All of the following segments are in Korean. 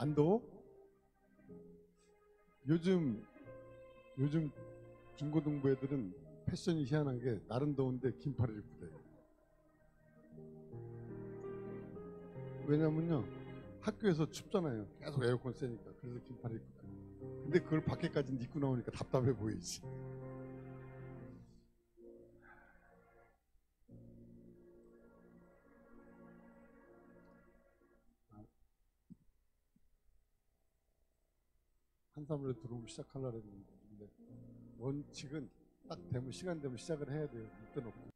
안 더워? 요즘 중고등부 애들은 패션이 희한한 게 날은 더운데 긴팔을 입고 다녀요. 왜냐면요 학교에서 춥잖아요. 계속 에어컨 쐬니까. 그래서 긴팔을 입고 다녀요. 근데 그걸 밖에까지 입고 나오니까 답답해 보이지. 한사물에 들어오면 시작하려고 했는데 원칙은 딱 되면 시간 되면 시작을 해야 돼요. 이때는 없고.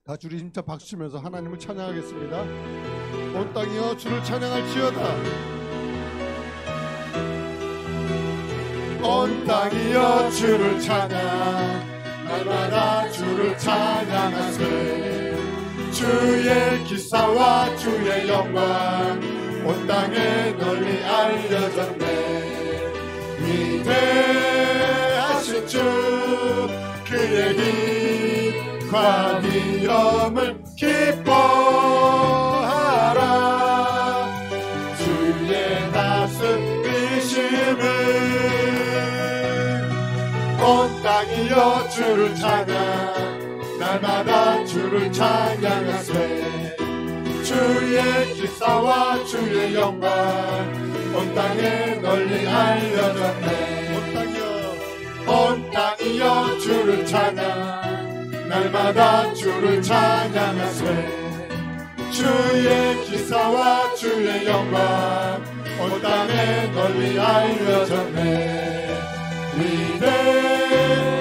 다 주리 힘차 박수 치면서 하나님을 찬양하겠습니다. 온 땅이여 주를 찬양할지어다. 온 땅이여 주를 찬양, 날마다 주를 찬양하세. 주의 기사와 주의 영광 온 땅에 널리 알려졌네. 위대하신 주 그의 힘과 위엄을 기뻐하라. 주의 다스리심을 온 땅이여 주를 찬양, 날마다 주를 찬양하세. 주의 기사와 주의 영광 온 땅에 널리 알려졌네. 온 땅이여 주를 찬양, 날마다 주를 찬양하세. 주의 기사와 주의 영광 온 땅에 널리 알려졌네.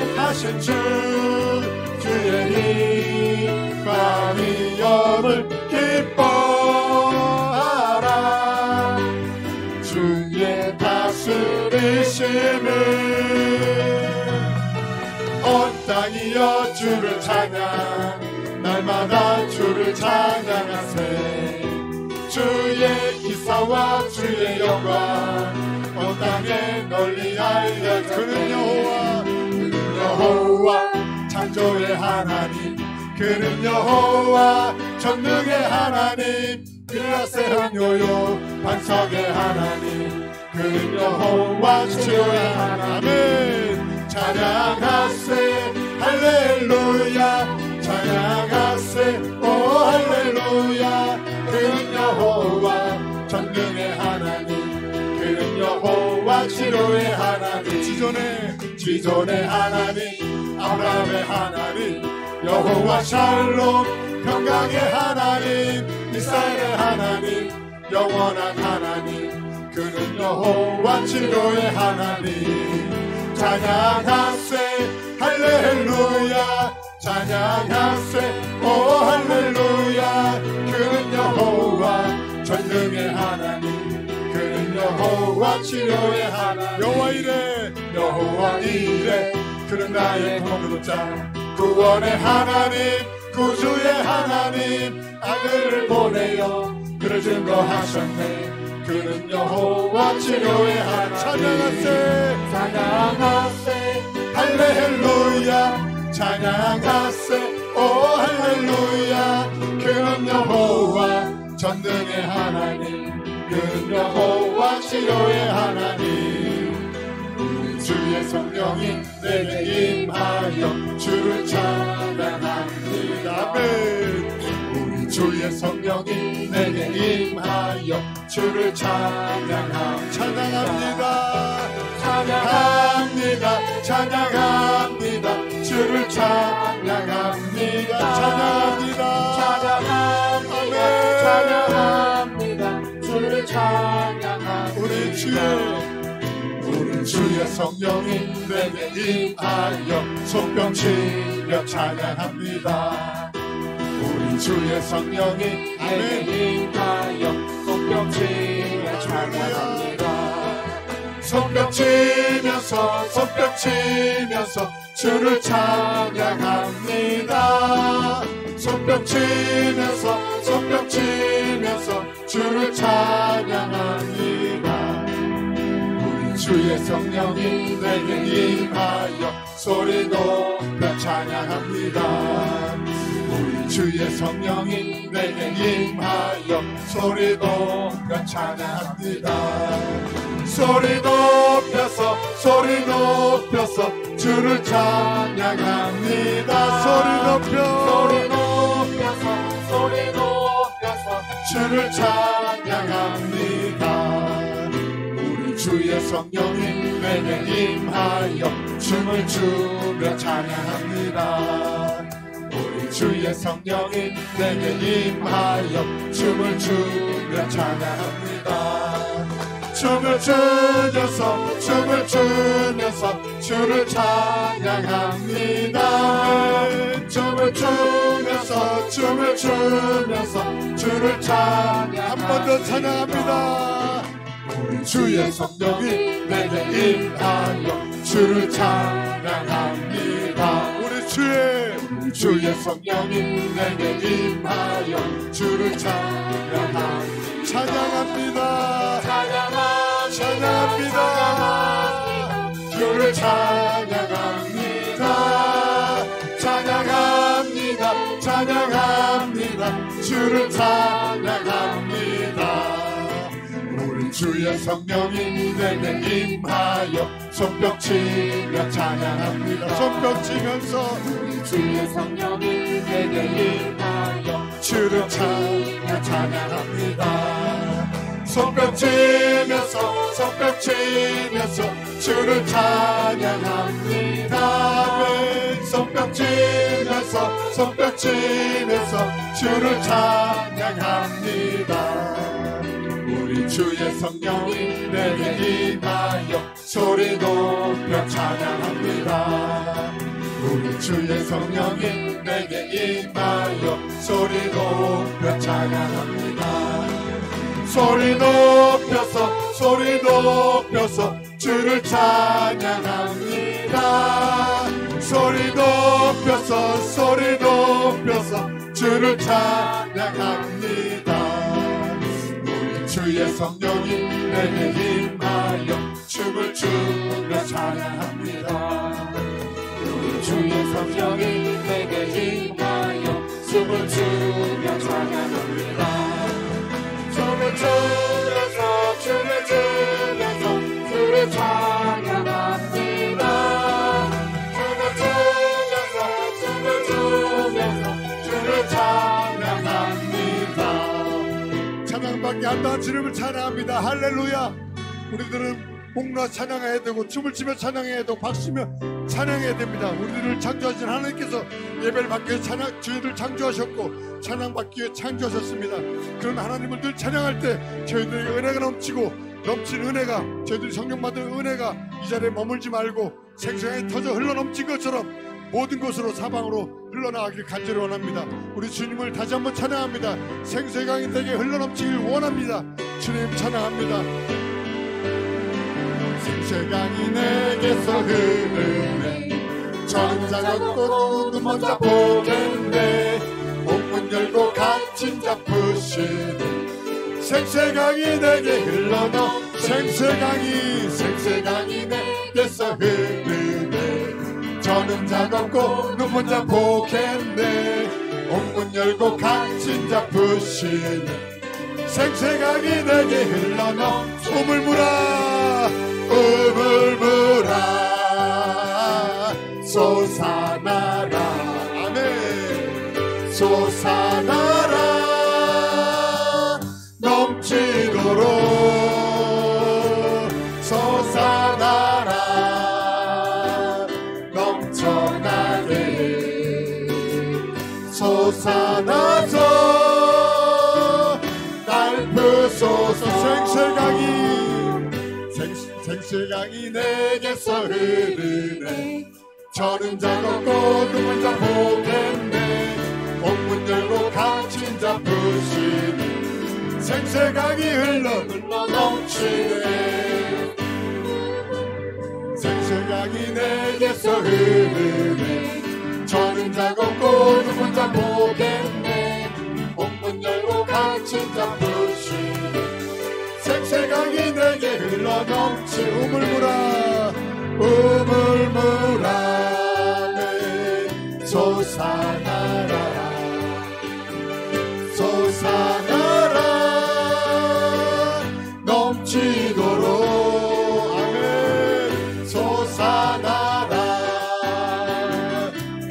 위대하신 주 주의 힘과 위엄을 기뻐하라. 주의 다스리심을 온 땅이여 주를 찬양, 날마다 주를 찬양하세. 주의 기사와 주의 영광 온 땅에 널리 알려져. 그는 여호와 창조의 하나님, 그는 여호와 전능의 하나님, 그라세한 요요 반석의 하나님, 그는 여호와 치료의 하나님. 찬양하세 할렐루야, 찬양하세 오 할렐루야. 그는 여호와 전능의 하나님, 그는 여호와 치료의 하나님. 지존의 하나님, 아브라함의 하나님, 여호와 샬롬 평강의 하나님, 이스라엘의 하나님, 영원한 하나님, 그는 여호와 치료의 하나님. 찬양하세 할렐루야, 찬양하세 오 할렐루야. 그는 여호와 전능의 하나님, 그는 여호와 치료의 하나님. 여호와 이레 그는 나의 거룩자, 구원의 하나님, 구주의 하나님, 아들을 보내어 그를 증거하셨네. 그는 여호와 치료의 하나님. 찬양하세 할렐루야, 찬양하세 오 할렐루야. 그는 여호와 전능의 하나님, 그는 여호와 치료의 하나님. 우리 주의 성령이 내게 임하여 주를 찬양합니다. 아멘. 우리 주의 성령이 내게 임하여 주를 찬양합니다. 찬양합니다. 찬양합니다. 주를 찬양합니다. 찬양합니다. 찬양합니다. 주를 찬양합니다. 우리 주의 성령이 내게 임하여 손뼉치며 찬양합니다. 우리 주의 성령이 내게 임하여 손뼉치며 찬양합니다. 손뼉치면서 주를 찬양합니다. 손뼉치면서 주를 찬양합니다. 우리 주의 성령이 내게 임하여 소리 높여 찬양합니다. 우리 주의 성령이 내게 임하여 소리 높여 찬양합니다. 소리 높여서 주를 찬양합니다. 소리 높여서 주를 찬양합니다. 우리 주의 성령이 내게 임하여 춤을 추며 찬양합니다. 우리 주의 성령이 내게 임하여 춤을 추며 찬양합니다. 춤을 추면서 주를 찬양합니다. 춤을 추면서 주를 찬양. 한 번 더 찬양합니다. 우리 주의 성령이 내게 임하여 주를 찬양합니다. 우리 주의 성령이 내게 임하여 주를 찬양합니다. 찬양합니다. 주를 찬양합니다. 주를 찬양합니다. 우리 주의 성령이 내게 임하여 손뼉치며 찬양합니다. 손뼉치면서 우리 주의 성령이 내게 임하여 주를 찬양합니다. 손뼉치면서 주를 찬양합니다. 손뼉치면서 주를 찬양합니다. 우리 주의 성령이 내게 임하여 소리 높여 찬양합니다. 우리 주의 성령이 내게 임하여 소리 높여 찬양합니다. 소리 높여서 주를 찬양합니다. 소리 높여서 주를 찬양합니다. 우리 주의 성령이 내게 임하여 춤을 추며 찬양합니다. 우리 주의 성령이 내게 임하여 춤을 추며 찬양합니다. 춤을 추면서 주를 찬양합니다. 춤을 추면서 주를 찬양합니다. 찬양밖에 안 나온 주님을 찬양합니다. 할렐루야. 우리들은 목나 찬양해야 되고 춤을 추며 찬양해야 되고 박수며 찬양해야 됩니다. 우리들을 창조하신 하나님께서 예배를 받기 위해 저희를 창조하셨고 찬양받기 위해 창조하셨습니다. 그런 하나님을 늘 찬양할 때 저희들에게 은혜가 넘치고 넘친 은혜가 저희들이 성령 받은 은혜가 이 자리에 머물지 말고 생생하게 터져 흘러넘친 것처럼 모든 곳으로 사방으로 흘러나가길 간절히 원합니다. 우리 주님을 다시 한번 찬양합니다. 생수의 강이 되게 흘러넘치길 원합니다. 주님 찬양합니다. 생수의 강이 내게서 흐르네. 전자 걷고 눈 먼저 보겠네. 목문 열고 갇힌 자 푸시네. 생수의 강이 내게 흘러넘. 생수의 강이 내게서 흐르네. 저는 작업고 눈먼 자 보겠네. 옥문 열고 갇힌 자 푸시는 생생하게 내게 흘러넘 우물물아 우물물아 솟아나라. 아멘. 솟아나라 넘치도록 솟아나라 넘쳐나게 솟아나서 날 부소서. 생수강이 내게서 흐르네. 저는 작업고 눈먼 자 보겠네. 옥문 열고 갇힌 자 푸시니 생수강이 흘러 넘치네. 생수강이 내게서 흐르네. 저는 작업고 눈먼 자 보겠네. 옥문 열고 갇힌 자 푸시니 생수강이 내게 흘러 넘치 우물물아 우물물아 솟아나라 솟아나라 넘치도록. 아멘. 솟아나라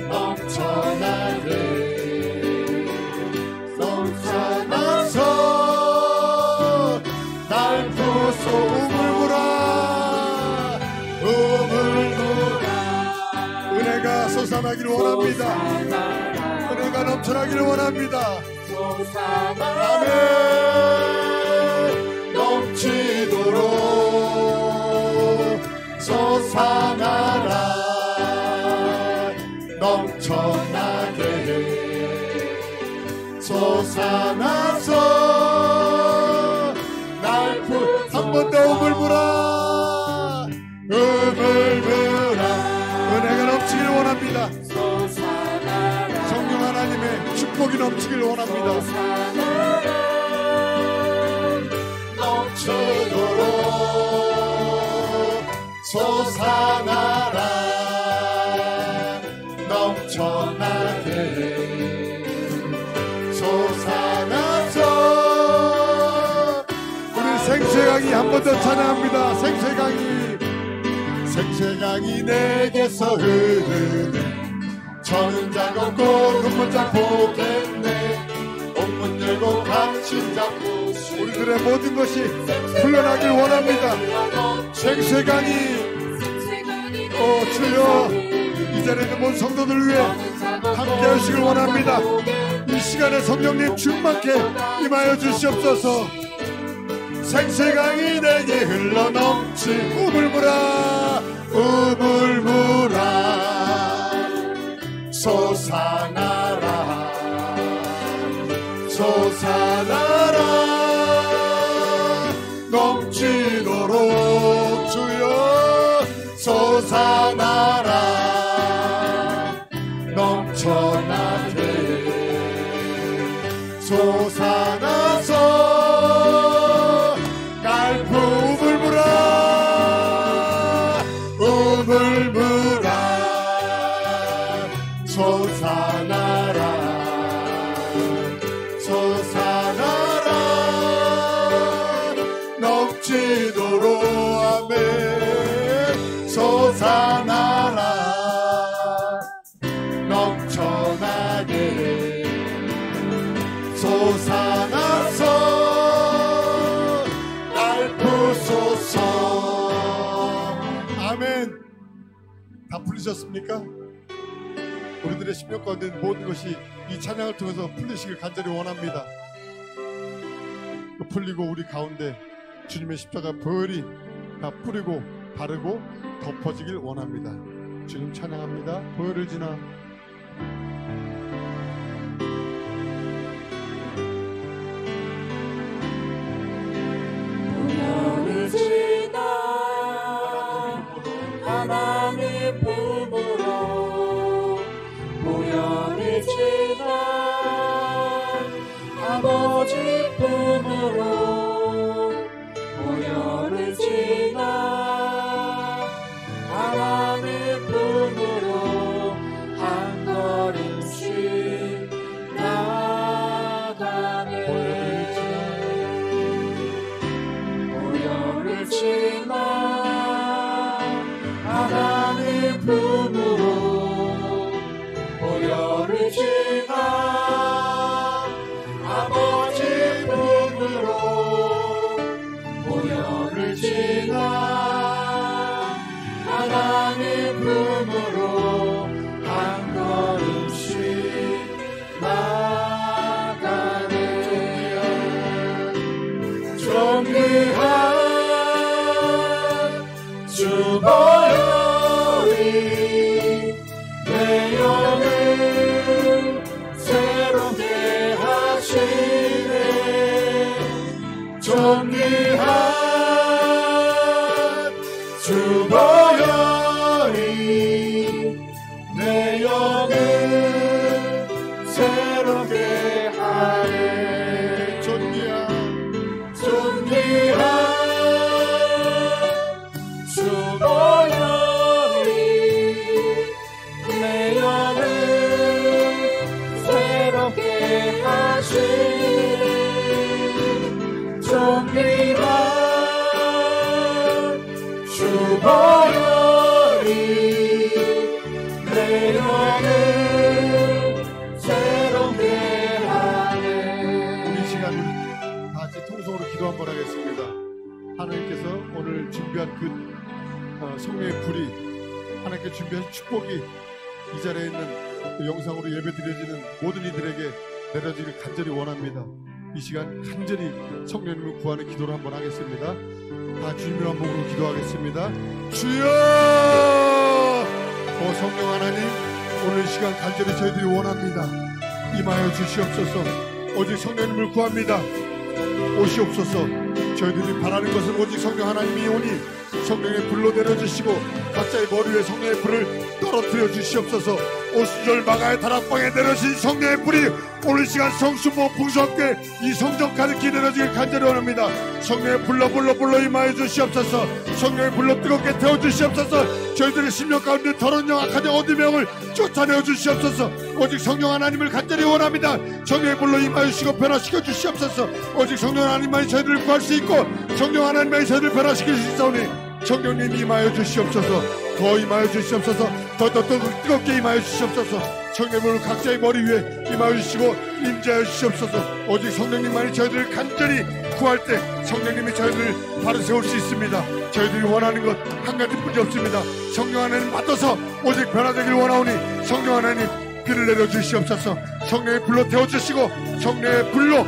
넘쳐나게 솟아나서 날 부소 우물물아 우물물아. 은혜가 솟아나기를 원합니다. 은혜가 넘쳐나기를 원합니다. 아멘. 넘치도록 솟아나라 넘쳐나게 솟아나서 날 한 번 더 우물물아 우물물아. 은혜가 넘치기를 원합니다. 성령 하나님의 축복이 넘치기를 원합니다. 넘치도록 솟아나라 넘쳐나게 솟아나서. 우리 생수의 강이 한 번 더 찬양합니다. 생수의 강이 내게서 흐르네. 저는 작업고 눈먼 자 보겠네. 옥문 열고 갇힌 자 푸시니 우리들의 모든 것이 풀려나길 원합니다. 생수의 강이 주여 이 자리에 있는 모든 성도들 위해 함께 하시길 원합니다. 이 시간에 성령님 충만케 임하여 주시옵소서. 생수의 강이 내게 흘러넘치 우물물아 우물물아 솟아나라 솟아나라 넘치도록 주여 솟아나라 넘쳐나게 솟아나서 갈푸 우물물아 우물물아 솟아나라 솟아나라 넘치도록. 아멘. 솟아나라 넘쳐나게 솟아나서 날 부소서. 아멘. 다 풀리셨습니까? 우리들의 심령 가운데 있는 모든 것이 이 찬양을 통해서 풀리시길 간절히 원합니다. 풀리고 우리 가운데 주님의 십자가 보혈이 다 뿌리고 바르고 덮어지길 원합니다. 주님 찬양합니다. 보혈을 지나 보혈을 지나 하나님 품으로 보혈을 지나 아버지 품으로 보혈을 지나 하나님 품으로 준비한 축복이 이 자리에 있는 영상으로 예배드려지는 모든 이들에게 내려지길 간절히 원합니다. 이 시간 간절히 성령님을 구하는 기도를 한번 하겠습니다. 다 주님을 한 목으로 기도하겠습니다. 주여! 성령 하나님, 오늘 이 시간 간절히 저희들이 원합니다. 임하여 주시옵소서. 오직 성령님을 구합니다. 오시옵소서. 저희들이 바라는 것은 오직 성령 하나님이 오니 성령의 불로 내려주시고 각자의 머리 위에 성령의 불을 떨어뜨려 주시옵소서. 오순절 마가의 다락방에 내려진 성령의 불이 오늘 시간 성수모 풍성함께 이 성전 가득히 내려지길 간절히 원합니다. 성령의 불로 임하여 주시옵소서. 성령의 불로 뜨겁게 태워 주시옵소서. 저희들의 심령 가운데 더러운 영 악한 영 어둠의 영을 쫓아내어 주시옵소서. 오직 성령 하나님을 간절히 원합니다. 성령의 불로 임하여 주시고 변화시켜 주시옵소서. 오직 성령 하나님만이 저희들을 구할 수 있고 성령 하나님만이 저희들을 변화시킬 수 있사오니 성령님 임하여 주시옵소서. 더 임하여 주시옵소서. 더 뜨겁게 임하여 주시옵소서. 성령님을 각자의 머리 위에 임하여 주시고 임재하여 주시옵소서. 오직 성령님만이 저희들을 간절히 구할 때 성령님이 저희들을 바로 세울 수 있습니다. 저희들이 원하는 것 한 가지뿐이 없습니다. 성령 하나님 받아서 오직 변화되길 원하오니 성령 하나님 비를 내려 주시옵소서. 성령의 불로 태워주시고 성령의 불로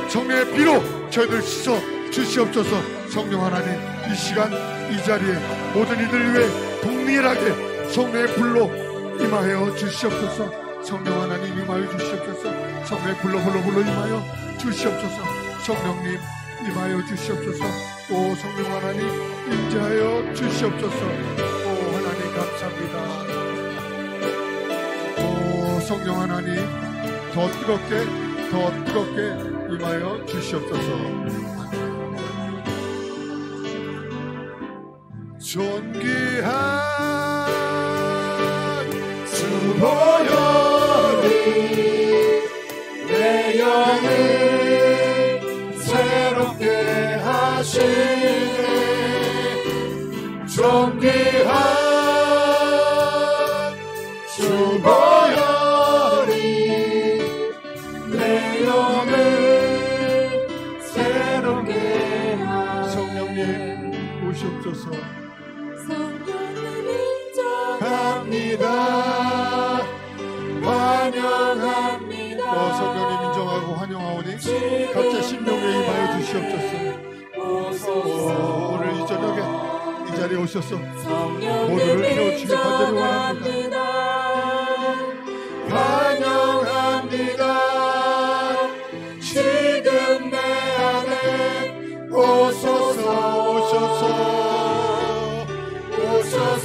성령의 비로 저희들 씻어 주시옵소서. 성령 하나님, 이 시간 이 자리에 모든 이들 위해 동일하게 성령의 불로 임하여 주시옵소서. 성령 하나님 임하여 주시옵소서. 성령의 불로 임하여 주시옵소서. 성령님 임하여 주시옵소서. 오 성령 하나님 임재하여 주시옵소서. 오 하나님 감사합니다. 오 성령 하나님 더 뜨겁게 임하여 주시옵소서. 존귀한 주보혈이 내 영을 새롭게 하시네. 존귀한 주보혈이 내 영을 새롭게 하시네. 성령님 오시옵소서. 성령님 인정합니다. 환영합니다. 성령님 인정하고 환영하오니 각자 심령에 임하여 주시옵소서. 오늘 이 저녁에 이 자리에 오셔서 모두를 태워주시길 간절히 원합니다. 환영합니다. 지금 내 안에 오소서.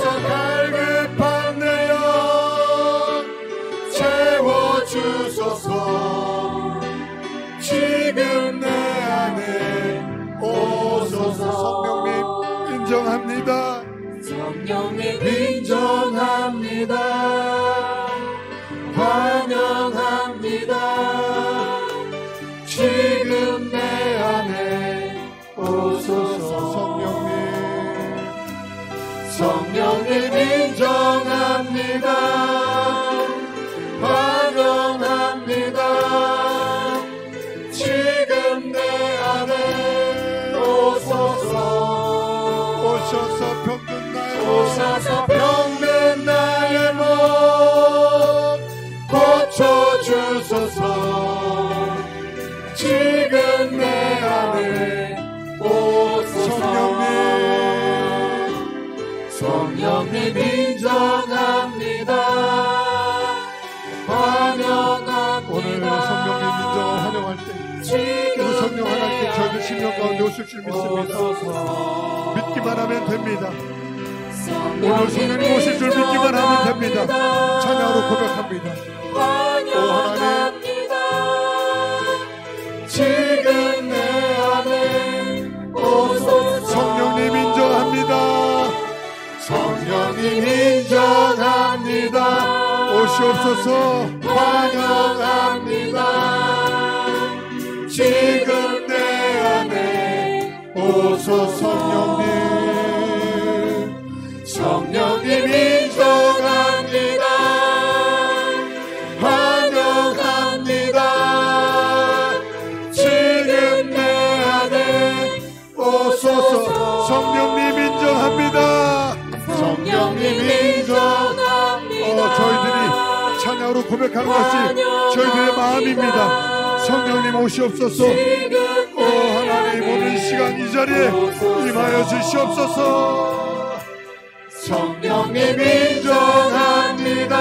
갈급한 내 영 채워주소서. 지금 내 안에 오소서. 성령님 인정합니다. 성령님 인정합니다. 환영합니다. 지금 내 안에 오소서. 성령님 인정합니다. 환영합니다. 지금 내 안에 오소서. 오셔서 병든 나의 몸 고쳐주소서. 지금 내 안에 오소서. 성령님 인정합니다. 환영합니다. 오늘 성령님 인정을 환영할 때 그 성령 하나님께 저희들 심령 가운데 오실 줄 믿습니다. 믿기만 하면 됩니다. 오늘 성령님 오실 줄 믿기만 하면 됩니다. 찬양으로 고백합니다. 환영합니다. 지금 내 안에 오소서. 성령님 인정합니다. 성령님 인정합니다. 오시옵소서. 환영합니다. 지금 내 안에 오소서. 성령님 인정합니다. 환영합니다. 지금 내 안에 오소서. 성령님 인정합니다. 성령님 인정합니다. 고백하는 것이 저희들의 마음입니다. 성령님 오시옵소서. 하나님 오늘 이 시간 이 자리에 임하여 주시옵소서. 성령님 인정합니다.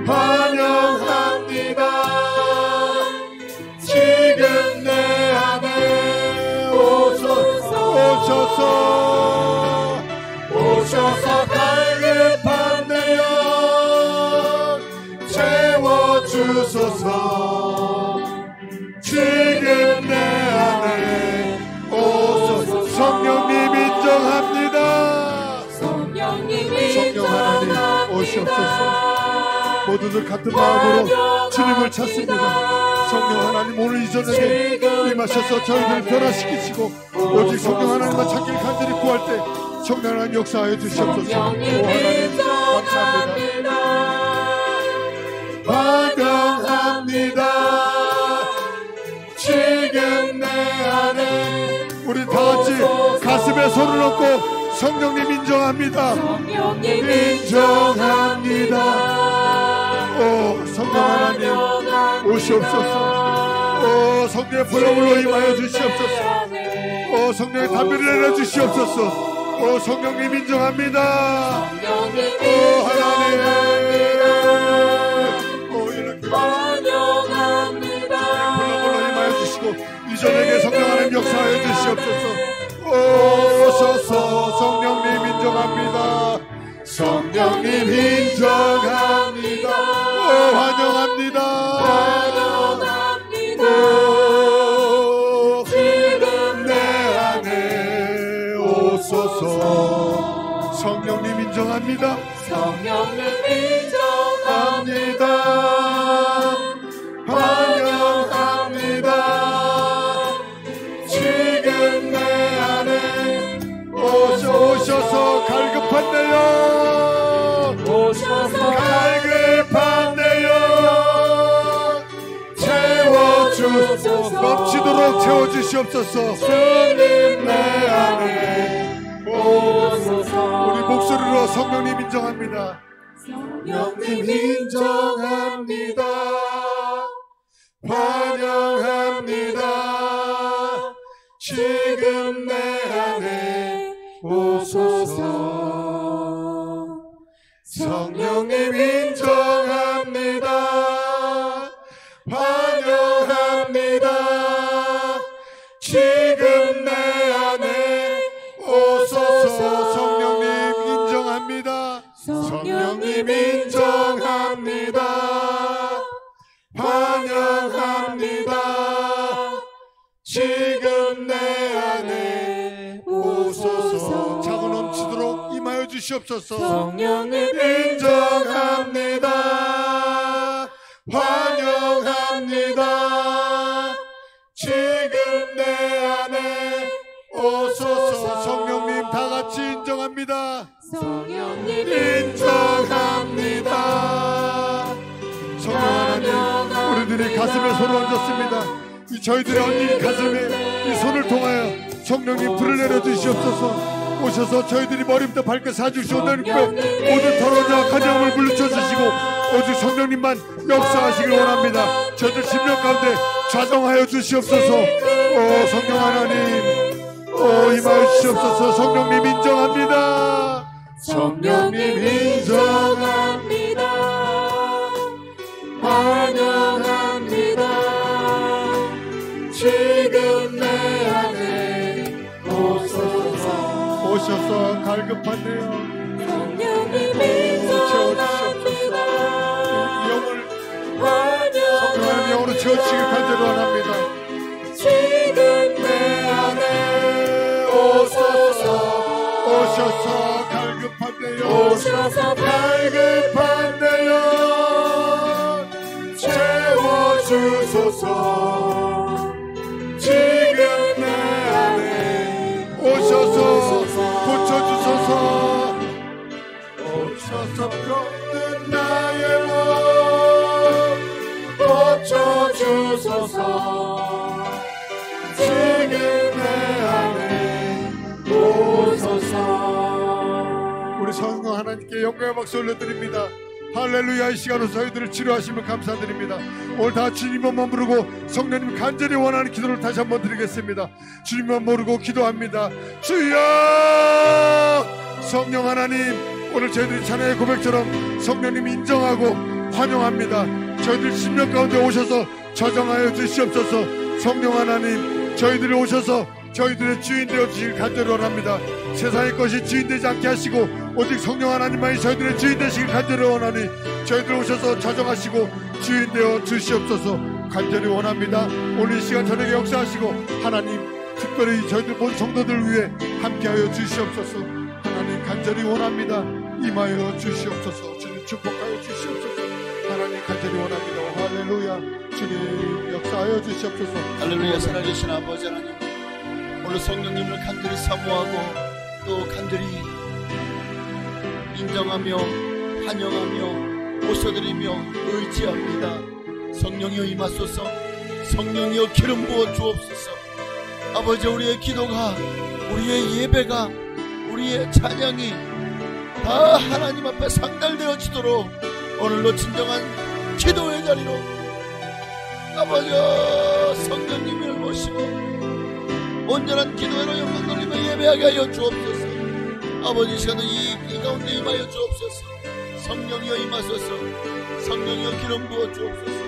환영합니다. 지금 내 안에 오셔서 갈급한 내 영 채워주소서. 지금 내 안에 오소서. 성령님 인정합니다. 성령 하나님 오시옵소서. 모두들 같은 마음으로 주님을 찾습니다. 성령 하나님 오늘 이 저녁에 임하셔서 저희들을 변화시키시고 오직 성령 하나님만 찾기를 간절히 구할 때 성령 하나님 역사하여 주시옵소서. 오 하나님 감사합니다. 환영합니다. 지금 내 안에 우리 다같이 가슴에 손을 얹고 성령님 인정합니다. 인정합니다. 성령 하나님 오시옵소서. 성령의 불러물로 임하여 주시옵소서. 성령의 담비를 내려주시옵소서. 성령님 인정합니다. 하나님 이렇게 환영합니다. 불러물로 임하여 주시고 이 저녁에 성령 하나님 역사하여 주시옵소서. 오셔서 성령님 인정합니다. 성령님 인정합니다. 환영합니다. 지금 내 안에 오소서. 성령님 인정합니다. 성령님 인정합니다. 환영합니다. 지금 내 안에 오셔서 갈급한 내 영 갈급한 내 영 채워주소서. 넘치도록 채워주시옵소서. 주님 내 안에 오소서. 우리 목소리로 성령님 인정합니다. 성령님 인정합니다. 환영합니다. 지금 내 안에 오소서. 성령님 인정합니다. 환영합니다. 지금 내 안에 오소서. 성령님 인정합니다. 성령님 인정합니다. 환영합니다. 지금 내 안에 오소서. 차고 넘치도록 임하여 주시옵소서. 성령님 인정합니다. 환영합니다. 지금 내 안에 오소서. 성령님 다 같이 인정합니다. 성령님 인정합니다. 성령 하나님 우리들이 가슴에 손을 얹었습니다. 이 저희들의 얹은 가슴에 이 손을 통하여 성령님 불을 내려주시옵소서. 오셔서 저희들이 머리부터 발끝 사주시고 내리고 모든 더러운 가정을 물리쳐주시고 오직 성령님만 역사하시길 원합니다. 저희들 심령 가운데 좌정하여 주시옵소서. 성령 하나님 임하여 주시옵소서. 성령님 인정합니다. 성령님 인정합니다. 환영합니다. 지금 내 안에 오셔서 갈급한데요. 성령님 인정합니다. 영을 성령님 영으로 채워주시길 간절히 원합니다. 지금 내 안에 오소서. 오셔서 갈급한데요. 오셔서 갈급한데요. 채워주소서. 지금 내 안에 오셔서 고쳐주소서. 오셔서 병든 나의 몸 고쳐주소서. 지금 내 안에 오소서. 우리 성령 하나님께 영광의 박수 올려드립니다. 할렐루야. 이 시간으로 저희들을 치료하시면 감사드립니다. 오늘 다 주님만 부르고 성령님 간절히 원하는 기도를 다시 한번 드리겠습니다. 주님만 모르고 기도합니다. 주여! 성령 하나님, 오늘 저희들이 찬양의 고백처럼 성령님 인정하고 환영합니다. 저희들 심령 가운데 오셔서 저정하여 주시옵소서. 성령 하나님, 저희들이 오셔서 저희들의 주인 되어 주시길 간절히 원합니다. 세상의 것이 주인 되지 않게 하시고 오직 성령 하나님만이 저희들의 주인 되시길 간절히 원하니 저희들 오셔서 자정하시고 주인 되어 주시옵소서. 간절히 원합니다. 오늘 이 시간 저녁에 역사하시고 하나님 특별히 저희들 본 성도들 위해 함께하여 주시옵소서. 하나님 간절히 원합니다. 임하여 주시옵소서. 주님 축복하여 주시옵소서. 하나님 간절히 원합니다. 할렐루야. 주님 역사하여 주시옵소서. 할렐루야. 살아계신 아버지 하나님, 오늘 성령님을 간절히 사모하고 또 간절히 인정하며 환영하며 모셔드리며 의지합니다. 성령이여 임하소서. 성령이여 기름 부어 주옵소서. 아버지, 우리의 기도가, 우리의 예배가, 우리의 찬양이 다 하나님 앞에 상달되어지도록 오늘로 진정한 기도의 자리로 아버지 성령님을 모시고 온전한 기도로 영광 돌리며 예배하게 하여 주옵소서. 아버지, 시간은 이 가운데 임하여 주옵소서. 성령이여 임하소서. 성령이여 기름 부어 주옵소서.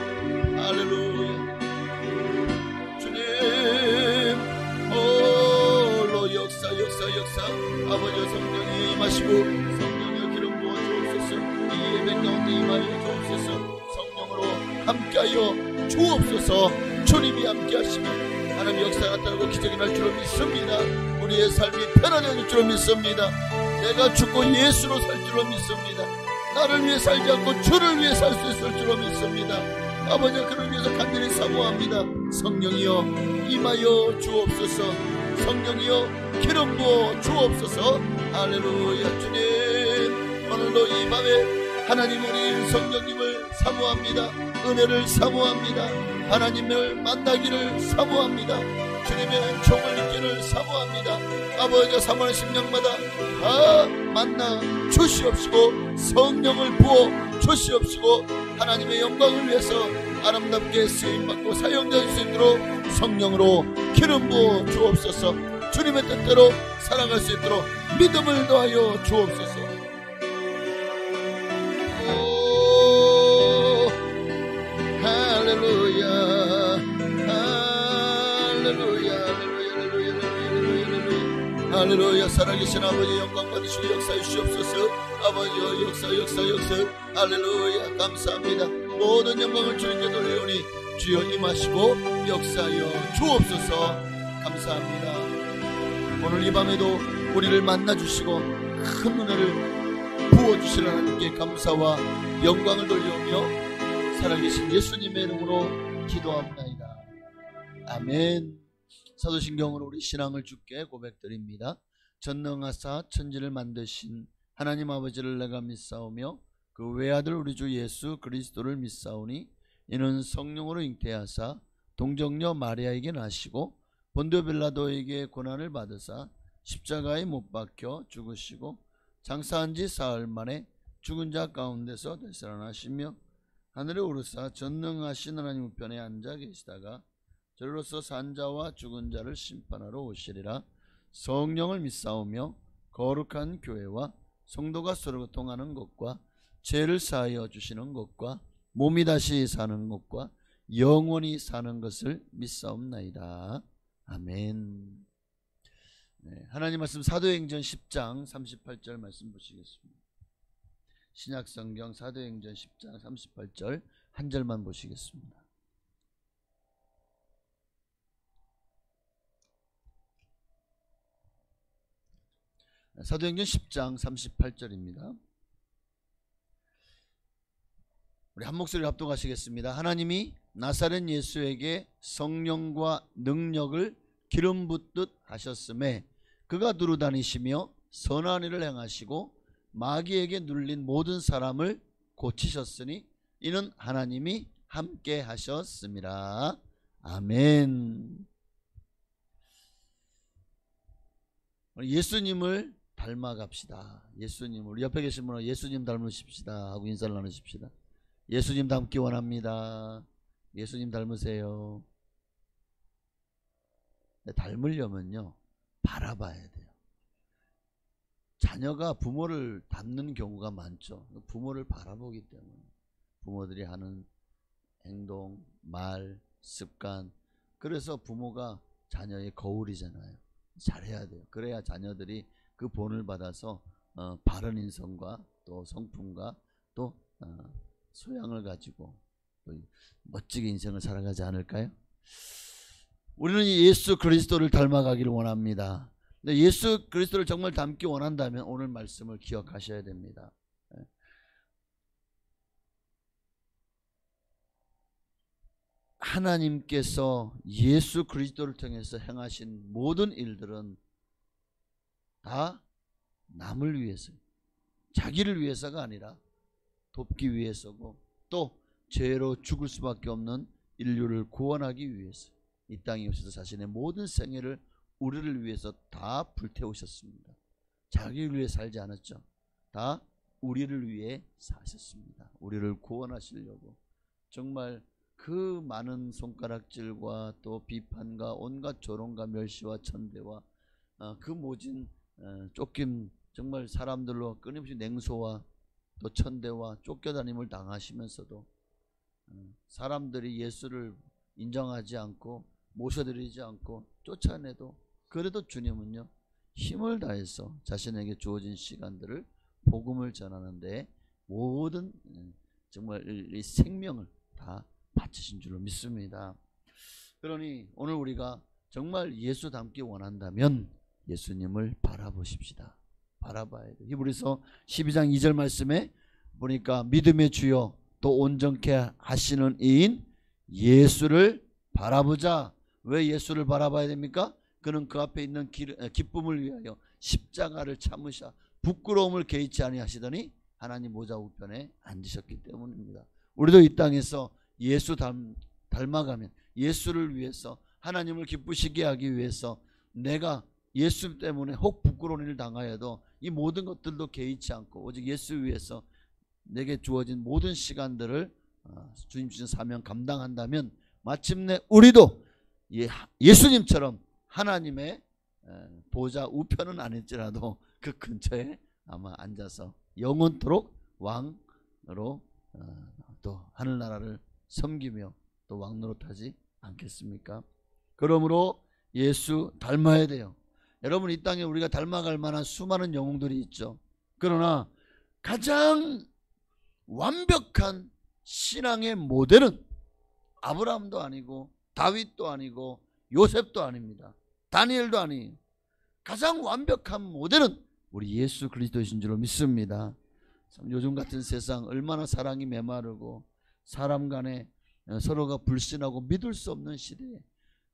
할렐루야. 주님 홀로 역사 아버지 성령이여 임하시고 성령이여 기름 부어 주옵소서. 이 예배 가운데 임하여 주옵소서. 성령으로 함께하여 주옵소서. 주님이 함께하시면 하나님 역사가 따르고 기적이 날 줄을 믿습니다. 우리의 삶이 편안해질 줄을 믿습니다. 내가 죽고 예수로 살 줄을 믿습니다. 나를 위해 살지 않고 주를 위해 살 수 있을 줄을 믿습니다. 아버지, 그를 위해서 간절히 사모합니다. 성령이여 임하여 주옵소서. 성령이여 기름 부어 주옵소서. 할렐루야. 주님, 오늘도 이 밤에 하나님, 우리 성령님을 사모합니다. 은혜를 사모합니다. 하나님을 만나기를 사모합니다. 주님의 총을 믿기를 사모합니다. 아버지가 사모하는 심령마다 다 만나 주시옵시고 성령을 부어 주시옵시고 하나님의 영광을 위해서 아름답게 쓰임받고 사용될 수 있도록 성령으로 기름 부어 주옵소서. 주님의 뜻대로 살아갈 수 있도록 믿음을 더하여 주옵소서. 할렐루야. 살아계신 아버지 영광 받으시고 역사해 주시옵소서. 아버지여 역사. 할렐루야. 감사합니다. 모든 영광을 주님께 돌리오니 주여 임하시고 역사하여 주옵소서. 감사합니다. 오늘 이 밤에도 우리를 만나주시고 큰 은혜를 부어주시는 하나님께 감사와 영광을 돌리오며 살아계신 예수님의 이름으로 기도합나이다. 아멘. 사도신경으로 우리 신앙을 주께 고백드립니다. 전능하사 천지를 만드신 하나님 아버지를 내가 믿사오며 그 외아들 우리 주 예수 그리스도를 믿사오니 이는 성령으로 잉태하사 동정녀 마리아에게 나시고 본디오 빌라도에게 고난을 받으사 십자가에 못 박혀 죽으시고 장사한 지 사흘 만에 죽은 자 가운데서 되살아나시며 하늘에 오르사 전능하신 하나님 우편에 앉아 계시다가 저로서 산 자와 죽은 자를 심판하러 오시리라. 성령을 믿사오며 거룩한 교회와 성도가 서로 통하는 것과 죄를 사하여 주시는 것과 몸이 다시 사는 것과 영원히 사는 것을 믿사옵나이다. 아멘. 네, 하나님 말씀 사도행전 10장 38절 말씀 보시겠습니다. 신약성경 사도행전 10장 38절 한 절만 보시겠습니다. 사도행전 10장 38절입니다. 우리 한 목소리로 합독하시겠습니다. 하나님이 나사렛 예수에게 성령과 능력을 기름 붓듯 하셨음에 그가 두루 다니시며 선한 일을 행하시고 마귀에게 눌린 모든 사람을 고치셨으니 이는 하나님이 함께 하셨습니다. 아멘. 예수님을 닮아갑시다. 예수님을. 옆에 계신 분은 예수님 닮으십시다 하고 인사를 나누십시다. 예수님 닮기 원합니다. 예수님 닮으세요. 닮으려면요, 바라봐야 돼요. 자녀가 부모를 닮는 경우가 많죠. 부모를 바라보기 때문에. 부모들이 하는 행동, 말, 습관. 그래서 부모가 자녀의 거울이잖아요. 잘해야 돼요. 그래야 자녀들이 그 본을 받아서 바른 인성과 또 성품과 또 소양을 가지고 또 멋지게 인생을 살아가지 않을까요? 우리는 예수 그리스도를 닮아가기를 원합니다. 근데 예수 그리스도를 정말 닮기 원한다면 오늘 말씀을 기억하셔야 됩니다. 하나님께서 예수 그리스도를 통해서 행하신 모든 일들은 다 남을 위해서, 자기를 위해서가 아니라 돕기 위해서고, 또 죄로 죽을 수밖에 없는 인류를 구원하기 위해서 이 땅에 오셔서 자신의 모든 생애를 우리를 위해서 다 불태우셨습니다. 자기를 위해 살지 않았죠. 다 우리를 위해 사셨습니다. 우리를 구원하시려고. 정말 그 많은 손가락질과 또 비판과 온갖 조롱과 멸시와 천대와 그 모진 쫓김, 정말 사람들로 끊임없이 냉소와 또 천대와 쫓겨다님을 당하시면서도 사람들이 예수를 인정하지 않고 모셔드리지 않고 쫓아내도, 그래도 주님은요, 힘을 다해서 자신에게 주어진 시간들을 복음을 전하는데 모든 정말 이 생명을 다 바치신 줄로 믿습니다. 그러니 오늘 우리가 정말 예수 닮기 원한다면 예수님을 바라보십시다. 바라봐야 돼요. 히브리서 12장 2절 말씀에 보니까 믿음의 주요 또 온전케 하시는 이인 예수를 바라보자. 왜 예수를 바라봐야 됩니까? 그는 그 앞에 있는 기쁨을 위하여 십자가를 참으사 부끄러움을 개의치 아니하시더니 하나님 보좌 우편에 앉으셨기 때문입니다. 우리도 이 땅에서 예수 닮아가면, 예수를 위해서, 하나님을 기쁘시게 하기 위해서 내가 예수 때문에 혹 부끄러운 일을 당하여도 이 모든 것들도 개의치 않고 오직 예수 위해서 내게 주어진 모든 시간들을 주님 주신 사명 감당한다면 마침내 우리도 예수님처럼 하나님의 보좌 우편은 아닐지라도 그 근처에 아마 앉아서 영원토록 왕으로 또 하늘나라를 섬기며 또 왕노릇하지 않겠습니까? 그러므로 예수 닮아야 돼요. 여러분, 이 땅에 우리가 닮아갈 만한 수많은 영웅들이 있죠. 그러나 가장 완벽한 신앙의 모델은 아브라함도 아니고 다윗도 아니고 요셉도 아닙니다. 다니엘도 아니에요. 가장 완벽한 모델은 우리 예수 그리스도이신 줄로 믿습니다. 참 요즘 같은 세상 얼마나 사랑이 메마르고 사람 간에 서로가 불신하고 믿을 수 없는 시대에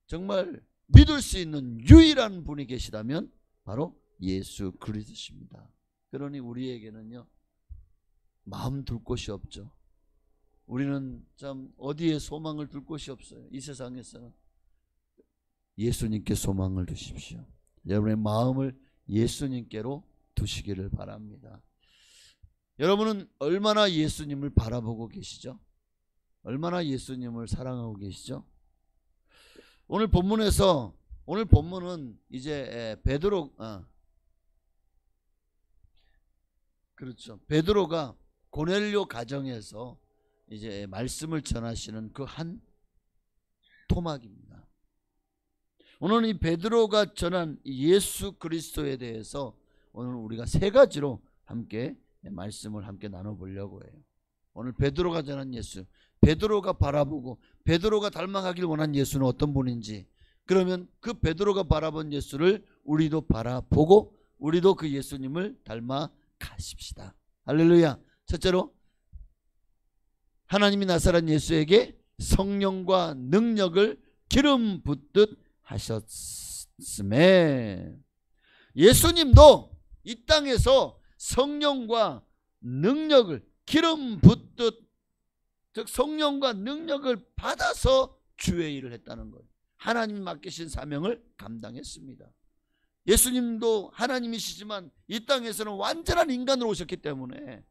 정말 믿을 수 있는 유일한 분이 계시다면 바로 예수 그리스도십니다. 그러니 우리에게는요, 마음 둘 곳이 없죠. 우리는 참 어디에 소망을 둘 곳이 없어요. 이 세상에서는. 예수님께 소망을 두십시오. 여러분의 마음을 예수님께로 두시기를 바랍니다. 여러분은 얼마나 예수님을 바라보고 계시죠? 얼마나 예수님을 사랑하고 계시죠? 오늘 본문에서, 오늘 본문은 이제 그렇죠. 베드로가 고넬료 가정에서 이제 말씀을 전하시는 그 한 토막입니다. 오늘 이 베드로가 전한 예수 그리스도에 대해서 오늘 우리가 세 가지로 함께 말씀을 함께 나눠보려고 해요. 오늘 베드로가 전한 예수, 베드로가 바라보고 베드로가 닮아가길 원한 예수는 어떤 분인지, 그러면 그 베드로가 바라본 예수를 우리도 바라보고 우리도 그 예수님을 닮아 가십시다. 할렐루야. 첫째로 하나님이 나사렛 예수에게 성령과 능력을 기름 붓듯 하셨음에, 예수님도 이 땅에서 성령과 능력을 기름 붓듯, 즉 성령과 능력을 받아서 주의 일을 했다는 거예요. 하나님이 맡기신 사명을 감당했습니다. 예수님도 하나님이시지만 이 땅에서는 완전한 인간으로 오셨기 때문에,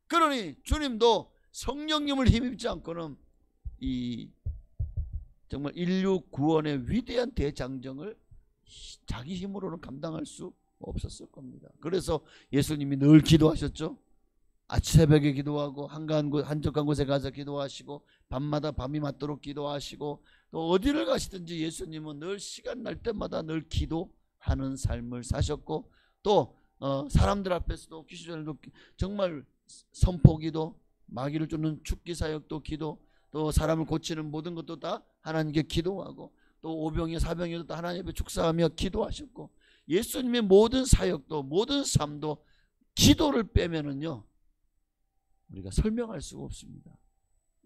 그러니 주님도 성령님을 힘입지 않고는 이 정말 인류 구원의 위대한 대장정을 자기 힘으로는 감당할 수 없었을 겁니다. 그래서 예수님이 늘 기도하셨죠. 새벽에 기도하고 한적한 곳에 가서 기도하시고, 밤마다 밤이 맞도록 기도하시고, 또 어디를 가시든지 예수님은 늘 시간 날 때마다 늘 기도하는 삶을 사셨고, 또 사람들 앞에서도 귀신들도 정말 선포기도, 마귀를 쫓는 죽기 사역도 기도, 또 사람을 고치는 모든 것도 다 하나님께 기도하고, 또 오병이 사병이도 다 하나님 앞에 축사하며 기도하셨고, 예수님의 모든 사역도 모든 삶도 기도를 빼면은요 우리가 설명할 수가 없습니다.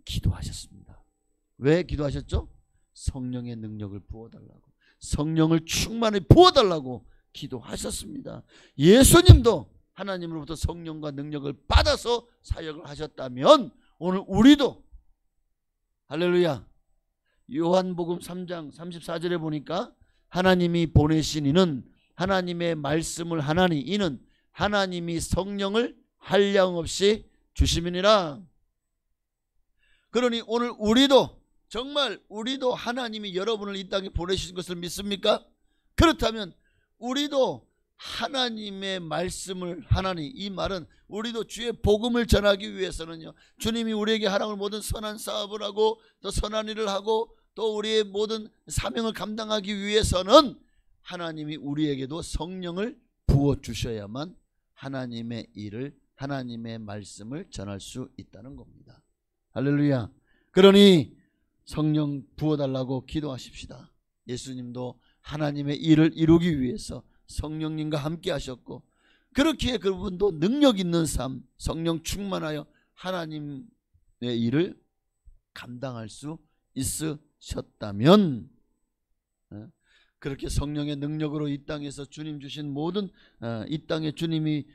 기도하셨습니다. 왜 기도하셨죠? 성령의 능력을 부어달라고, 성령을 충만히 부어달라고 기도하셨습니다. 예수님도 하나님으로부터 성령과 능력을 받아서 사역을 하셨다면 오늘 우리도, 할렐루야, 요한복음 3장 34절에 보니까 하나님이 보내신 이는 하나님의 말씀을 하나니 이는 하나님이 성령을 한량없이 주심이니라. 그러니 오늘 우리도, 정말 우리도 하나님이 여러분을 이 땅에 보내신 것을 믿습니까? 그렇다면 우리도 하나님의 말씀을 하나니, 이 말은 우리도 주의 복음을 전하기 위해서는요, 주님이 우리에게 하라는 모든 선한 사업을 하고 또 선한 일을 하고 또 우리의 모든 사명을 감당하기 위해서는 하나님이 우리에게도 성령을 부어주셔야만 하나님의 일을, 하나님의 말씀을 전할 수 있다는 겁니다. 할렐루야. 그러니 성령 부어달라고 기도하십시다. 예수님도 하나님의 일을 이루기 위해서 성령님과 함께 하셨고, 그렇기에 그분도 능력 있는 삶, 성령 충만하여 하나님의 일을 감당할 수 있으셨다면, 그렇게 성령의 능력으로 이 땅에서 주님 주신 모든, 이 땅에 주님이,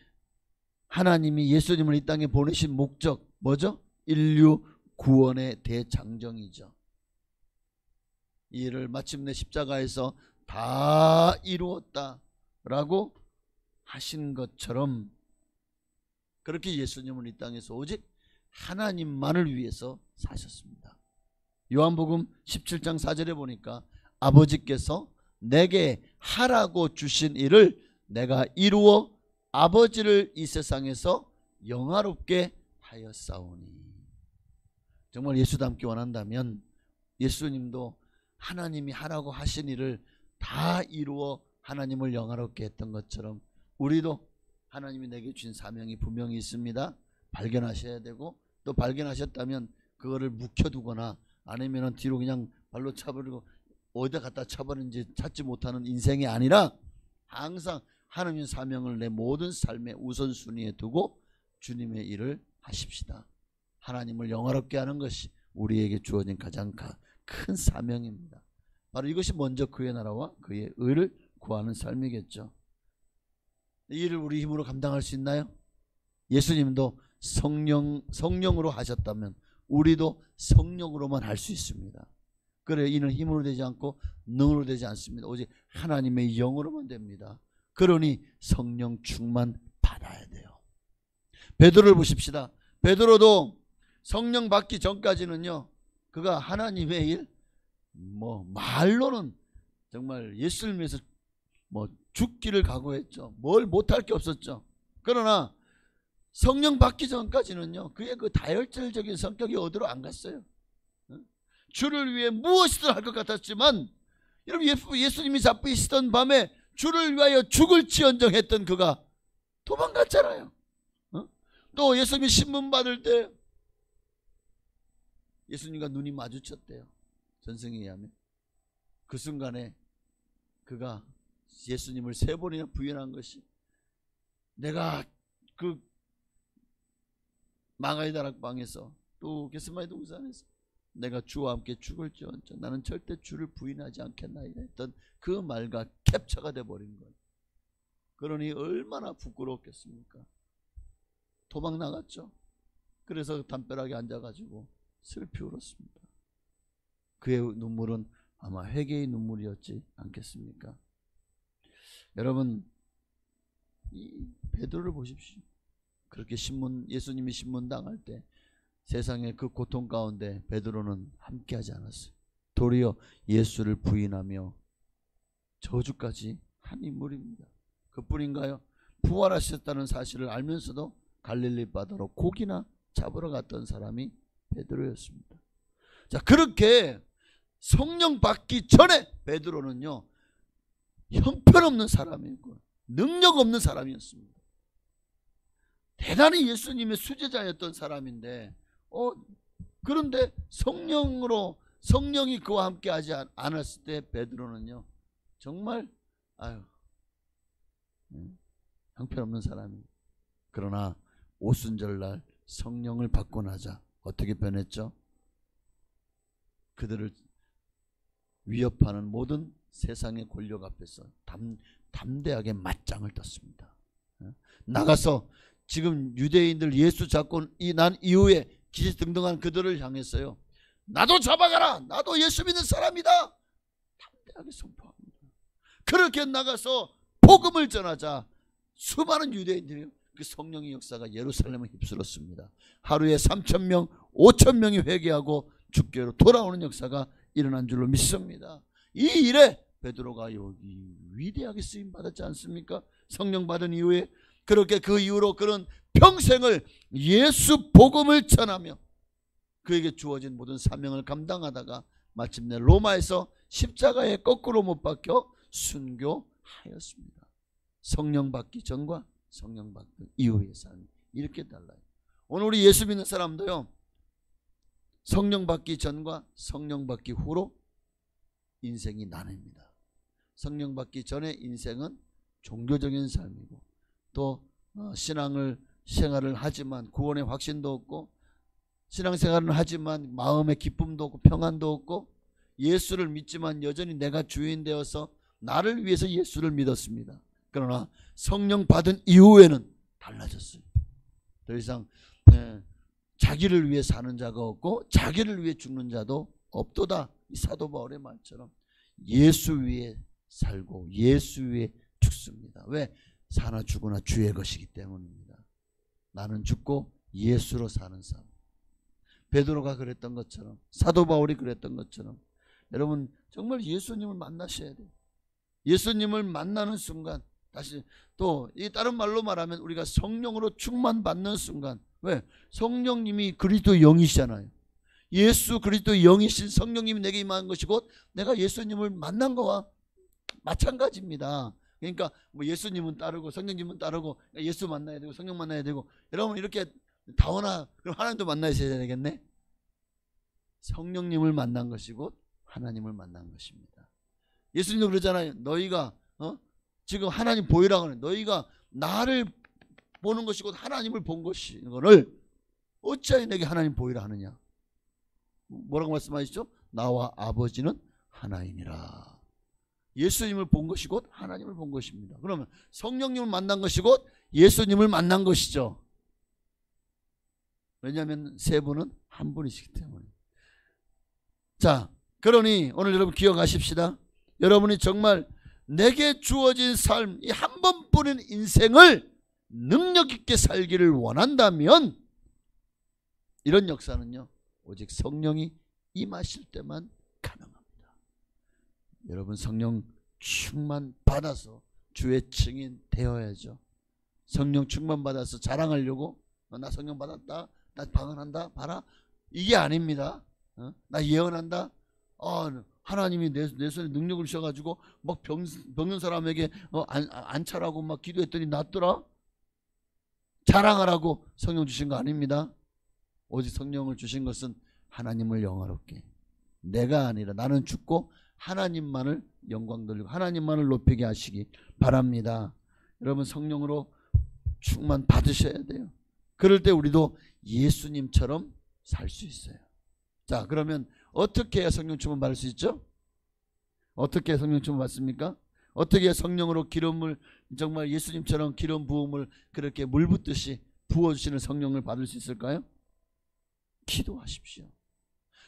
하나님이 예수님을 이 땅에 보내신 목적 뭐죠? 인류 구원의 대장정이죠. 이 일을 마침내 십자가에서 다 이루었다라고 하신 것처럼, 그렇게 예수님은 이 땅에서 오직 하나님만을 위해서 사셨습니다. 요한복음 17장 4절에 보니까 아버지께서 내게 하라고 주신 일을 내가 이루어 아버지를 이 세상에서 영화롭게 하였사오니. 정말 예수 닮기 원한다면 예수님도 하나님이 하라고 하신 일을 다 이루어 하나님을 영화롭게 했던 것처럼 우리도 하나님이 내게 주신 사명이 분명히 있습니다. 발견하셔야 되고, 또 발견하셨다면 그거를 묵혀두거나 아니면 뒤로 그냥 발로 차버리고 어디다 갖다 쳐버린지 찾지 못하는 인생이 아니라 항상 하나님의 사명을 내 모든 삶의 우선순위에 두고 주님의 일을 하십시다. 하나님을 영화롭게 하는 것이 우리에게 주어진 가장 큰 사명입니다. 바로 이것이 먼저 그의 나라와 그의 의를 구하는 삶이겠죠. 이 일을 우리 힘으로 감당할 수 있나요? 예수님도 성령으로 하셨다면 우리도 성령으로만 할 수 있습니다. 그래, 이는 힘으로 되지 않고 능으로 되지 않습니다. 오직 하나님의 영으로만 됩니다. 그러니 성령 충만 받아야 돼요. 베드로를 보십시다. 베드로도 성령 받기 전까지는요, 그가 하나님의 일, 말로는 정말 예수를 위해서 죽기를 각오했죠. 뭘 못할 게 없었죠. 그러나 성령 받기 전까지는요, 그의 그 다혈질적인 성격이 어디로 안 갔어요. 주를 위해 무엇이든 할 것 같았지만, 여러분, 예수님이 잡히시던 밤에 주를 위하여 죽을지언정 했던 그가 도망갔잖아요. 또 예수님이 신문 받을 때 예수님과 눈이 마주쳤대요. 전승에 의하면. 그 순간에 그가 예수님을 3번이나 부인한 것이, 내가 그 마가의 다락방에서 또 겟세마네 동산에서 내가 주와 함께 죽을지언정 나는 절대 주를 부인하지 않겠나이다 했던 그 말과 캡처가 돼버린 거예요. 그러니 얼마나 부끄러웠겠습니까? 도망 나갔죠. 그래서 담벼락에 앉아가지고 슬피 울었습니다. 그의 눈물은 아마 회개의 눈물이었지 않겠습니까? 여러분 이 베드로를 보십시오. 그렇게 예수님이 신문당할 때 세상의 그 고통 가운데 베드로는 함께하지 않았어요. 도리어 예수를 부인하며 저주까지 한 인물입니다. 그뿐인가요? 부활하셨다는 사실을 알면서도 갈릴리 바다로 고기나 잡으러 갔던 사람이 베드로였습니다. 자, 그렇게 성령 받기 전에 베드로는요 형편없는 사람이고 능력 없는 사람이었습니다. 대단히 예수님의 수제자였던 사람인데 그런데 성령이 그와 함께 하지 않았을 때 베드로는요 정말 형편없는 사람이. 그러나 오순절날 성령을 받고 나자 어떻게 변했죠? 그들을 위협하는 모든 세상의 권력 앞에서 담대하게 맞짱을 떴습니다. 나가서 지금 유대인들 예수 잡고 난 이후에 기지등등한 그들을 향했어요. 나도 잡아가라. 나도 예수 믿는 사람이다. 담대하게 선포합니다. 그렇게 나가서 복음을 전하자 수많은 유대인들이 그 성령의 역사가 예루살렘을 휩쓸었습니다. 하루에 3,000명, 5,000명이 회개하고 주께로 돌아오는 역사가 일어난 줄로 믿습니다. 이 일에 베드로가 여기 위대하게 쓰임 받았지 않습니까? 성령 받은 이후에 그렇게 그 이후로 그런 평생을 예수 복음을 전하며 그에게 주어진 모든 사명을 감당하다가 마침내 로마에서 십자가에 거꾸로 못 박혀 순교하였습니다. 성령 받기 전과 성령 받기 이후의 삶이 이렇게 달라요. 오늘 우리 예수 믿는 사람도요 성령 받기 전과 성령 받기 후로 인생이 나뉩니다. 성령 받기 전의 인생은 종교적인 삶이고 또 신앙생활을 하지만 구원의 확신도 없고 신앙생활을 하지만 마음의 기쁨도 없고 평안도 없고 예수를 믿지만 여전히 내가 주인 되어서 나를 위해서 예수를 믿었습니다. 그러나 성령 받은 이후에는 달라졌어요. 더 이상 자기를 위해 사는 자가 없고 자기를 위해 죽는 자도 없도다. 이 사도 바울의 말처럼 예수 위에 살고 예수 위에 죽습니다. 왜? 사나 죽으나 주의 것이기 때문입니다. 나는 죽고 예수로 사는 삶. 베드로가 그랬던 것처럼 사도 바울이 그랬던 것처럼 여러분 정말 예수님을 만나셔야 돼요. 예수님을 만나는 순간 다시 또 이 다른 말로 말하면 우리가 성령으로 충만받는 순간 왜? 성령님이 그리스도 영이시잖아요. 예수 그리스도 영이신 성령님이 내게 임한 것이 곧 내가 예수님을 만난 거와 마찬가지입니다. 그러니까 뭐 예수님은 따르고 성령님은 따르고 예수 만나야 되고 성령 만나야 되고 여러분 이렇게 다원하 그럼 하나님도 만나셔야 되겠네. 성령님을 만난 것이 곧 하나님을 만난 것입니다. 예수님도 그러잖아요. 너희가 지금 하나님 보이라고 하는 너희가 나를 보는 것이 곧 하나님을 본 것이거늘 어찌하여 내게 하나님 보이라 하느냐. 뭐라고 말씀하시죠? 나와 아버지는 하나이니라. 예수님을 본 것이 곧 하나님을 본 것입니다. 그러면 성령님을 만난 것이 곧 예수님을 만난 것이죠. 왜냐하면 세 분은 한 분이시기 때문에. 자, 그러니 오늘 여러분 기억하십시다. 여러분이 정말 내게 주어진 삶, 이 한 번뿐인 인생을 능력 있게 살기를 원한다면 이런 역사는요 오직 성령이 임하실 때만 가능합니다. 여러분 성령 충만 받아서 주의 증인 되어야죠. 성령 충만 받아서 자랑하려고 나 성령 받았다, 나 방언한다, 봐라 이게 아닙니다. 나 예언한다, 하나님이 내 손에 능력을 주셔가지고 막 병든 사람에게 안차라고 막 기도했더니 낫더라. 자랑하라고 성령 주신 거 아닙니다. 오직 성령을 주신 것은 하나님을 영화롭게, 내가 아니라 나는 죽고 하나님만을 영광 돌리고 하나님만을 높이게 하시기 바랍니다. 여러분 성령으로 충만 받으셔야 돼요. 그럴 때 우리도 예수님처럼 살 수 있어요. 자, 그러면 어떻게 해야 성령 충만 받을 수 있죠? 어떻게 해야 성령 충만 받습니까? 어떻게 해야 성령으로 기름을 정말 예수님처럼 기름 부음을 그렇게 물 붓듯이 부어주시는 성령을 받을 수 있을까요? 기도하십시오.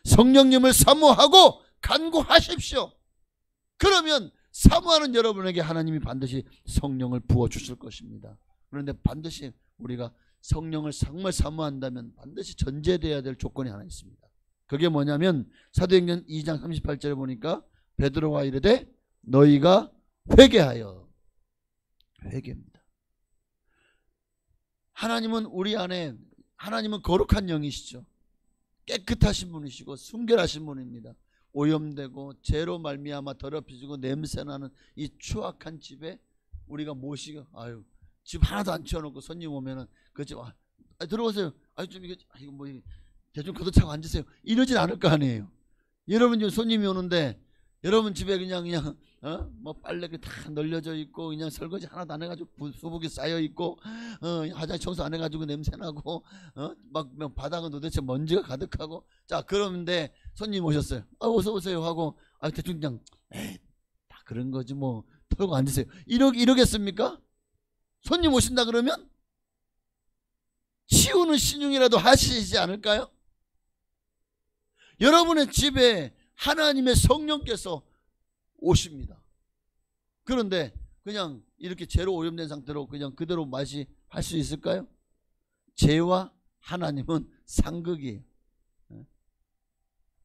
성령님을 사모하고 간구하십시오. 그러면 사모하는 여러분에게 하나님이 반드시 성령을 부어주실 것입니다. 그런데 반드시 우리가 성령을 정말 사모한다면 반드시 전제되어야 될 조건이 하나 있습니다. 그게 뭐냐면 사도행전 2장 38절에 보니까 베드로가 이르되 너희가 회개하여. 회개입니다. 하나님은 우리 안에, 하나님은 거룩한 영이시죠. 깨끗하신 분이시고 순결하신 분입니다. 오염되고 죄로 말미암아 더럽혀지고 냄새나는 이 추악한 집에 우리가 모시고, 아유 집 하나도 안 치워놓고 손님 오면은 그 집 들어오세요. 좀 이거 뭐 대충 걷어차고 앉으세요. 이러진 않을 거 아니에요. 여러분 지금 손님이 오는데 여러분 집에 그냥 뭐 빨래 다 널려져 있고 그냥 설거지 하나도 안 해가지고 수북이 쌓여 있고 화장실 청소 안 해가지고 냄새 나고 막 바닥은 도대체 먼지가 가득하고. 자, 그런데 손님 오셨어요. 어서 오세요 하고 대충 그냥 다 그런 거지 뭐 털고 앉으세요. 이러겠습니까? 손님 오신다 그러면 치우는 신용이라도 하시지 않을까요? 여러분의 집에 하나님의 성령께서 오십니다. 그런데 그냥 이렇게 죄로 오염된 상태로 그냥 그대로 맛이 할 수 있을까요? 죄와 하나님은 상극이에요.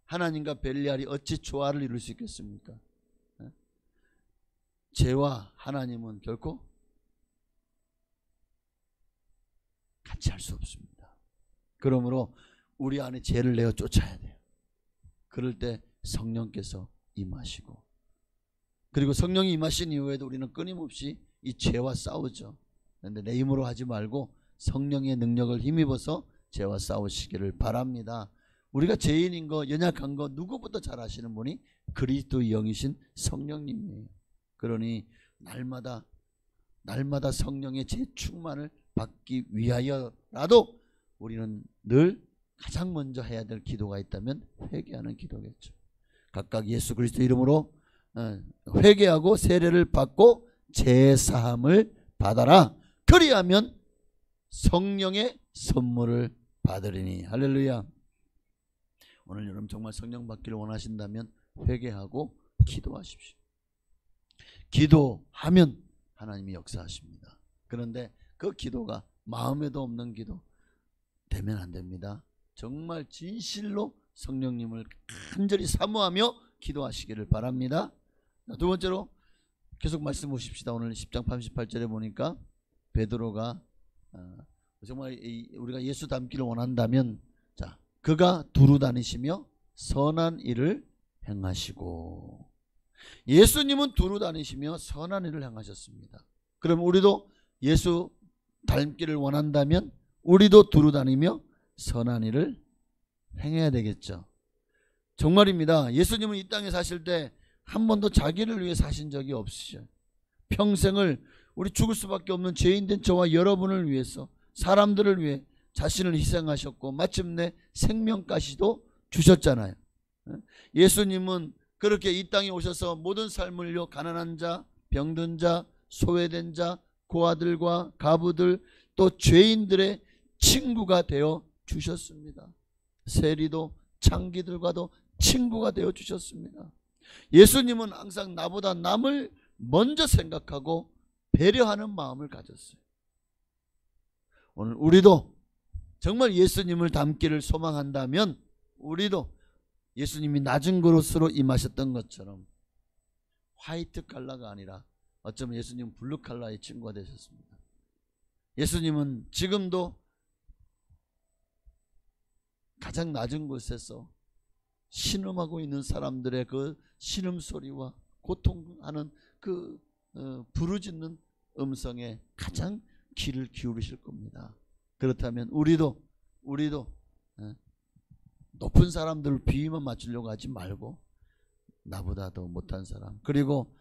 하나님과 벨리알이 어찌 조화를 이룰 수 있겠습니까? 죄와 하나님은 결코 같이 할 수 없습니다. 그러므로 우리 안에 죄를 내어 쫓아야 돼요. 그럴 때 성령께서 임하시고, 그리고 성령이 임하신 이후에도 우리는 끊임없이 이 죄와 싸우죠. 그런데 내 힘으로 하지 말고 성령의 능력을 힘입어서 죄와 싸우시기를 바랍니다. 우리가 죄인인 거, 연약한 거 누구보다 잘 아시는 분이 그리스도의 영이신 성령님이에요. 그러니 날마다 성령의 재충만을 받기 위하여라도 우리는 늘 가장 먼저 해야 될 기도가 있다면 회개하는 기도겠죠. 각각 예수 그리스도 이름으로 회개하고 세례를 받고 제사함을 받아라. 그리하면 성령의 선물을 받으리니. 할렐루야. 오늘 여러분 정말 성령 받기를 원하신다면 회개하고 기도하십시오. 기도하면 하나님이 역사하십니다. 그런데 그 기도가 마음에도 없는 기도 되면 안 됩니다. 정말 진실로 성령님을 간절히 사모하며 기도하시기를 바랍니다. 두 번째로 계속 말씀 보십시다. 오늘 10장 38절에 보니까 베드로가 정말 우리가 예수 닮기를 원한다면, 자, 그가 두루 다니시며 선한 일을 행하시고. 예수님은 두루 다니시며 선한 일을 행하셨습니다. 그럼 우리도 예수 닮기를 원한다면 우리도 두루 다니며 선한 일을 행해야 되겠죠. 정말입니다. 예수님은 이 땅에 사실 때 한 번도 자기를 위해 사신 적이 없으셔요. 평생을 우리 죽을 수밖에 없는 죄인된 저와 여러분을 위해서, 사람들을 위해 자신을 희생하셨고 마침내 생명까지도 주셨잖아요. 예수님은 그렇게 이 땅에 오셔서 모든 삶을요, 가난한 자, 병든 자, 소외된 자, 고아들과 가부들, 또 죄인들의 친구가 되어 주셨습니다. 세리도 창기들과도 친구가 되어 주셨습니다. 예수님은 항상 나보다 남을 먼저 생각하고 배려하는 마음을 가졌어요. 오늘 우리도 정말 예수님을 닮기를 소망한다면 우리도 예수님이 낮은 그릇으로 임하셨던 것처럼 화이트 칼라가 아니라 어쩌면 예수님은 블루 칼라의 친구가 되셨습니다. 예수님은 지금도 가장 낮은 곳에서 신음하고 있는 사람들의 그 신음소리와 고통하는 그 부르짖는 음성에 가장 귀를 기울이실 겁니다. 그렇다면 우리도 높은 사람들을 비위만 맞추려고 하지 말고 나보다 더 못한 사람, 그리고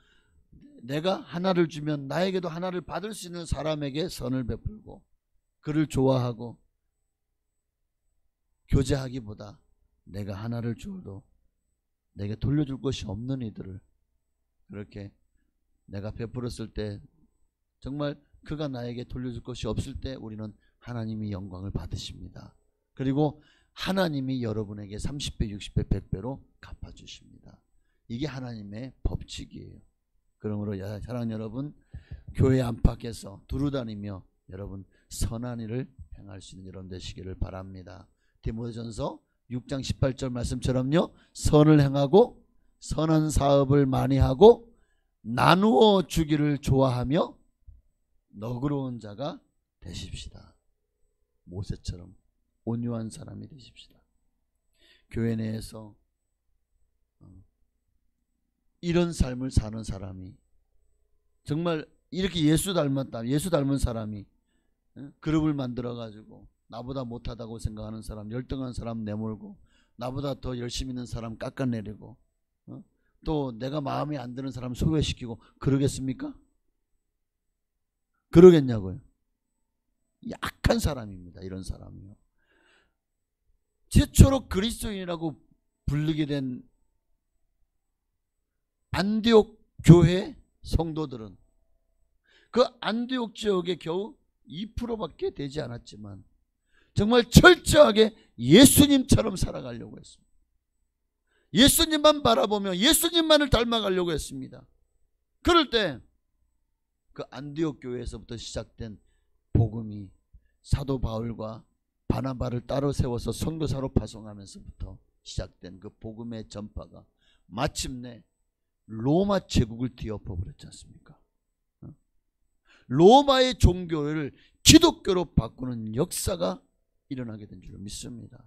내가 하나를 주면 나에게도 하나를 받을 수 있는 사람에게 선을 베풀고 그를 좋아하고 교제하기보다 내가 하나를 주어도 내게 돌려줄 것이 없는 이들을 그렇게 내가 베풀었을 때 정말 그가 나에게 돌려줄 것이 없을 때 우리는 하나님이 영광을 받으십니다. 그리고 하나님이 여러분에게 30배, 60배, 100배로 갚아주십니다. 이게 하나님의 법칙이에요. 그러므로 사랑하는 여러분, 교회 안팎에서 두루다니며 여러분 선한 일을 행할 수 있는 여러분 되시기를 바랍니다. 디모데전서 6장 18절 말씀처럼요, 선을 행하고 선한 사업을 많이 하고 나누어 주기를 좋아하며 너그러운 자가 되십시다. 모세처럼 온유한 사람이 되십시다. 교회 내에서 이런 삶을 사는 사람이, 정말 이렇게 예수 닮은 사람이 그룹을 만들어 가지고 나보다 못하다고 생각하는 사람, 열등한 사람 내몰고, 나보다 더 열심히 있는 사람 깎아내리고, 또 내가 마음에 안 드는 사람 소외시키고 그러겠습니까? 그러겠냐고요. 약한 사람입니다. 이런 사람이요. 최초로 그리스도인이라고 불리게 된 안디옥 교회 성도들은 그 안디옥 지역에 겨우 2%밖에 되지 않았지만 정말 철저하게 예수님처럼 살아가려고 했습니다. 예수님만 바라보며 예수님만을 닮아가려고 했습니다. 그럴 때 그 안디옥 교회에서부터 시작된 복음이 사도 바울과 바나바를 따로 세워서 선교사로 파송하면서부터 시작된 그 복음의 전파가 마침내 로마 제국을 뒤엎어 버렸지 않습니까? 로마의 종교를 기독교로 바꾸는 역사가 일어나게 된 줄 믿습니다.